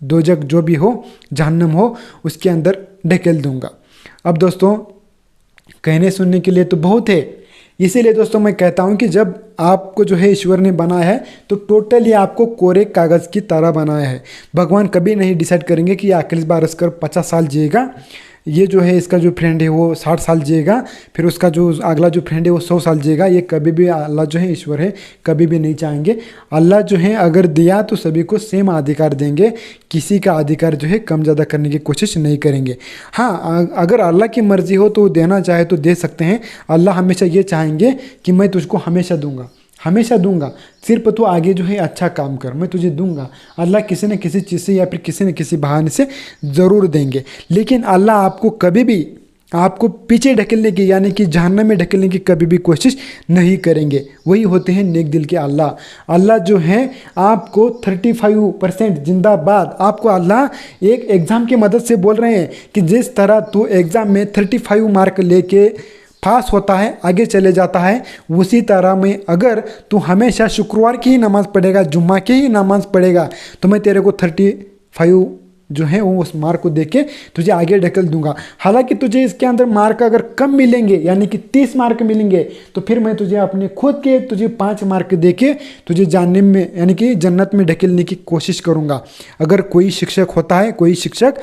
दोजख जो भी हो, जहन्नम हो, उसके अंदर ढकेल दूंगा। अब दोस्तों कहने सुनने के लिए तो बहुत है, इसीलिए दोस्तों मैं कहता हूँ कि जब आपको जो है ईश्वर ने बनाया है तो टोटली आपको कोरे कागज़ की तरह बनाया है। भगवान कभी नहीं डिसाइड करेंगे कि ये अखिलेश बारस्कर 50 साल जिएगा, ये जो है इसका जो फ्रेंड है वो 60 साल जिएगा, फिर उसका जो अगला जो फ्रेंड है वो 100 साल जिएगा। ये कभी भी अल्लाह जो है, ईश्वर है, कभी भी नहीं चाहेंगे। अल्लाह जो है अगर दिया तो सभी को सेम अधिकार देंगे, किसी का अधिकार जो है कम ज़्यादा करने की कोशिश नहीं करेंगे। हाँ, अगर अल्लाह की मर्ज़ी हो तो देना चाहे तो दे सकते हैं। अल्लाह हमेशा ये चाहेंगे कि मैं तुझको हमेशा दूंगा, हमेशा दूंगा, सिर्फ तू आगे जो है अच्छा काम कर, मैं तुझे दूंगा। अल्लाह किसी न किसी चीज़ से या फिर किसी न किसी बहाने से ज़रूर देंगे। लेकिन अल्लाह आपको कभी भी आपको पीछे ढकेलने की यानी कि जहन्नम में ढकेलने की कभी भी कोशिश नहीं करेंगे। वही होते हैं नेक दिल के अल्लाह। अल्लाह जो है आपको 35% जिंदाबाद, आपको अल्लाह एक एग्ज़ाम की मदद से बोल रहे हैं कि जिस तरह तू एग्ज़ाम में 35 मार्क लेके पास होता है, आगे चले जाता है, उसी तरह में अगर तू हमेशा शुक्रवार की ही नमाज़ पढ़ेगा, जुम्मा की ही नमाज़ पढ़ेगा, तो मैं तेरे को 35 जो है वो उस मार्क को देके तुझे आगे ढकेल दूंगा। हालांकि तुझे इसके अंदर मार्क अगर कम मिलेंगे यानी कि 30 मार्क मिलेंगे तो फिर मैं तुझे अपने खुद के तुझे 5 मार्क देके तुझे जानने में यानी कि जन्नत में ढकेलने की कोशिश करूँगा। अगर कोई शिक्षक होता है, कोई शिक्षक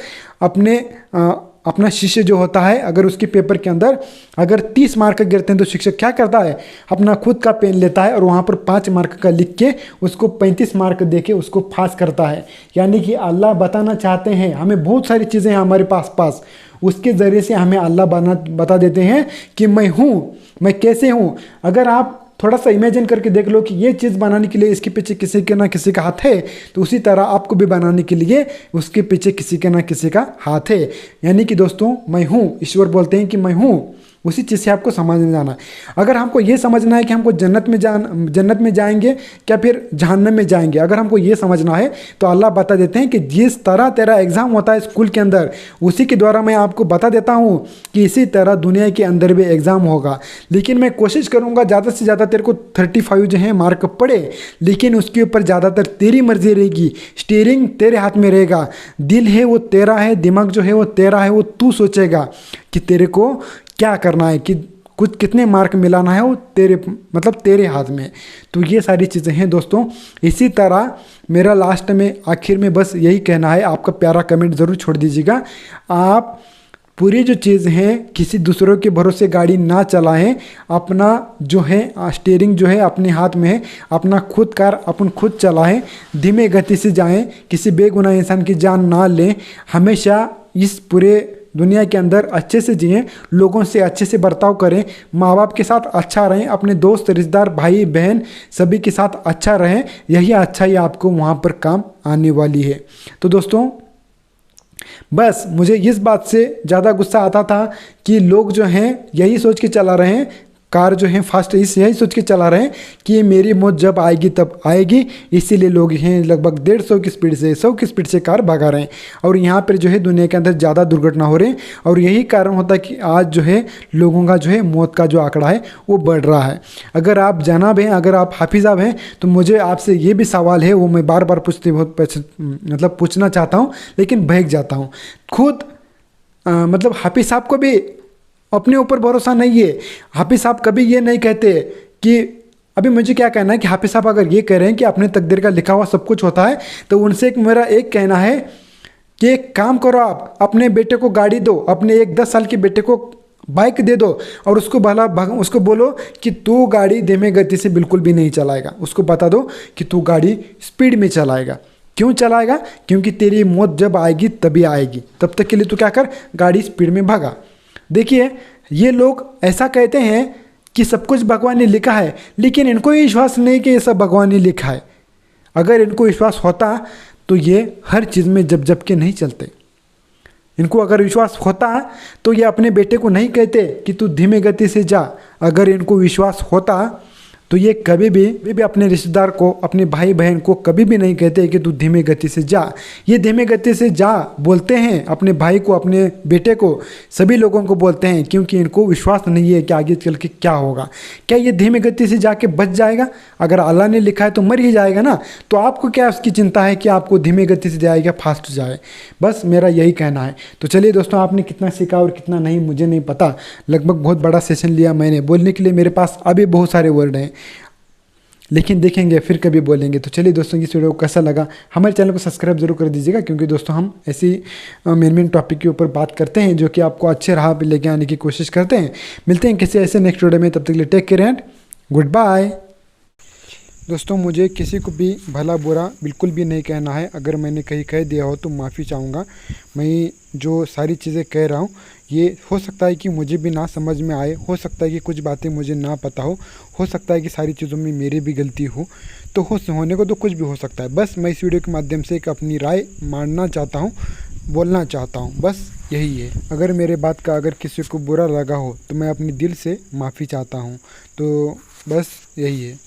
अपना शिष्य जो होता है अगर उसके पेपर के अंदर अगर 30 मार्क गिरते हैं तो शिक्षक क्या करता है, अपना खुद का पेन लेता है और वहाँ पर 5 मार्क का लिख के उसको 35 मार्क दे के उसको पास करता है। यानी कि अल्लाह बताना चाहते हैं, हमें बहुत सारी चीज़ें हैं हमारे पास, उसके ज़रिए से हमें अल्लाह बता देते हैं कि मैं हूँ, मैं कैसे हूँ। अगर आप थोड़ा सा इमेजिन करके देख लो कि ये चीज़ बनाने के लिए इसके पीछे किसी के ना किसी का हाथ है, तो उसी तरह आपको भी बनाने के लिए उसके पीछे किसी के ना किसी का हाथ है। यानी कि दोस्तों मैं हूँ, ईश्वर बोलते हैं कि मैं हूँ, उसी चीज़ से आपको समझने जाना है। अगर हमको ये समझना है कि हमको जन्नत में जाएंगे क्या फिर जहन्नम में जाएंगे, अगर हमको ये समझना है तो अल्लाह बता देते हैं कि जिस तरह तेरा एग्ज़ाम होता है स्कूल के अंदर, उसी के द्वारा मैं आपको बता देता हूँ कि इसी तरह दुनिया के अंदर भी एग्ज़ाम होगा। लेकिन मैं कोशिश करूँगा ज़्यादा से ज़्यादा तेरे को 35 जो है मार्क पड़े, लेकिन उसके ऊपर ज़्यादातर तेरी मर्जी रहेगी, स्टीयरिंग तेरे हाथ में रहेगा, दिल है वो तेरा है, दिमाग जो है वो तेरा है, वो तू सोचेगा कि तेरे को क्या करना है, कि कुछ कितने मार्क मिलाना है, वो तेरे हाथ में। तो ये सारी चीज़ें हैं दोस्तों। इसी तरह मेरा लास्ट में आखिर में बस यही कहना है, आपका प्यारा कमेंट ज़रूर छोड़ दीजिएगा। आप पूरी जो चीज़ हैं किसी दूसरों के भरोसे गाड़ी ना चलाएं, अपना जो है स्टीयरिंग जो है अपने हाथ में है, अपना खुद कार अपन खुद चलाएं, धीमे गति से जाएं, किसी बेगुनाह इंसान की जान ना लें, हमेशा इस पूरे दुनिया के अंदर अच्छे से जिएं, लोगों से अच्छे से बर्ताव करें, माँ बाप के साथ अच्छा रहें, अपने दोस्त रिश्तेदार भाई बहन सभी के साथ अच्छा रहें, यही अच्छाई आपको वहाँ पर काम आने वाली है। तो दोस्तों बस मुझे इस बात से ज़्यादा गुस्सा आता था कि लोग जो हैं यही सोच के चला रहे हैं कार जो है फास्ट इस यही सोच के चला रहे हैं कि ये मेरी मौत जब आएगी तब आएगी, इसीलिए लोग हैं लगभग 150 की स्पीड से 100 की स्पीड से कार भगा रहे हैं। और यहाँ पर जो है दुनिया के अंदर ज़्यादा दुर्घटना हो रही है और यही कारण होता है कि आज जो है लोगों का जो है मौत का जो आंकड़ा है वो बढ़ रहा है। अगर आप जनाब हैं, अगर आप हाफिज़ साहब हैं, तो मुझे आपसे ये भी सवाल है, वो मैं बार बार मतलब पूछना चाहता हूँ लेकिन बहक जाता हूँ खुद। मतलब हाफिज़ साहब को भी अपने ऊपर भरोसा नहीं है। हाफिज़ साहब कभी ये नहीं कहते कि अभी मुझे क्या कहना है कि हाफिज़ साहब अगर ये कह रहे हैं कि अपने तकदीर का लिखा हुआ सब कुछ होता है, तो उनसे मेरा एक कहना है कि एक काम करो, आप अपने बेटे को गाड़ी दो, अपने एक 10 साल के बेटे को बाइक दे दो और उसको बोलो कि तू गाड़ी धीमे गति से बिल्कुल भी नहीं चलाएगा। उसको बता दो कि तू गाड़ी स्पीड में चलाएगा। क्यों चलाएगा? क्योंकि तेरी मौत जब आएगी तभी आएगी, तब तक के लिए तू क्या कर, गाड़ी स्पीड में भागा। देखिए, ये लोग ऐसा कहते हैं कि सब कुछ भगवान ने लिखा है, लेकिन इनको ये विश्वास नहीं कि ये सब भगवान ने लिखा है। अगर इनको विश्वास होता तो ये हर चीज़ में जब के नहीं चलते। इनको अगर विश्वास होता तो ये अपने बेटे को नहीं कहते कि तू धीमे गति से जा। अगर इनको विश्वास होता तो ये कभी भी अपने रिश्तेदार को, अपने भाई बहन को कभी भी नहीं कहते कि तू धीमे गति से जा। ये धीमे गति से जा बोलते हैं अपने भाई को, अपने बेटे को, सभी लोगों को बोलते हैं, क्योंकि इनको विश्वास नहीं है कि आगे चल के क्या होगा। क्या ये धीमे गति से जाके बच जाएगा? अगर अल्लाह ने लिखा है तो मर ही जाएगा ना। तो आपको क्या उसकी चिंता है कि आपको धीमे गति से जाएगा, फास्ट जाए? बस मेरा यही कहना है। तो चलिए दोस्तों, आपने कितना सीखा और कितना नहीं मुझे नहीं पता। लगभग बहुत बड़ा सेशन लिया मैंने, बोलने के लिए मेरे पास अभी बहुत सारे वर्ड हैं, लेकिन देखेंगे फिर कभी बोलेंगे। तो चलिए दोस्तों, इस वीडियो को कैसा लगा, हमारे चैनल को सब्सक्राइब जरूर कर दीजिएगा, क्योंकि दोस्तों हम ऐसी मेन टॉपिक के ऊपर बात करते हैं जो कि आपको अच्छे राह पे लेके आने की कोशिश करते हैं। मिलते हैं किसी ऐसे नेक्स्ट वीडियो में, तब तक के लिए take care and goodbye. दोस्तों, मुझे किसी को भी भला बुरा बिल्कुल भी नहीं कहना है। अगर मैंने कहीं कह दिया हो तो माफ़ी चाहूँगा। मैं जो सारी चीज़ें कह रहा हूँ, ये हो सकता है कि मुझे भी ना समझ में आए, हो सकता है कि कुछ बातें मुझे ना पता हो सकता है कि सारी चीज़ों में मेरी भी गलती हो, तो होने को तो कुछ भी हो सकता है। बस मैं इस वीडियो के माध्यम से एक अपनी राय मानना चाहता हूँ, बोलना चाहता हूँ, बस यही है। अगर मेरे बात का अगर किसी को बुरा लगा हो तो मैं अपने दिल से माफ़ी चाहता हूँ। तो बस यही है।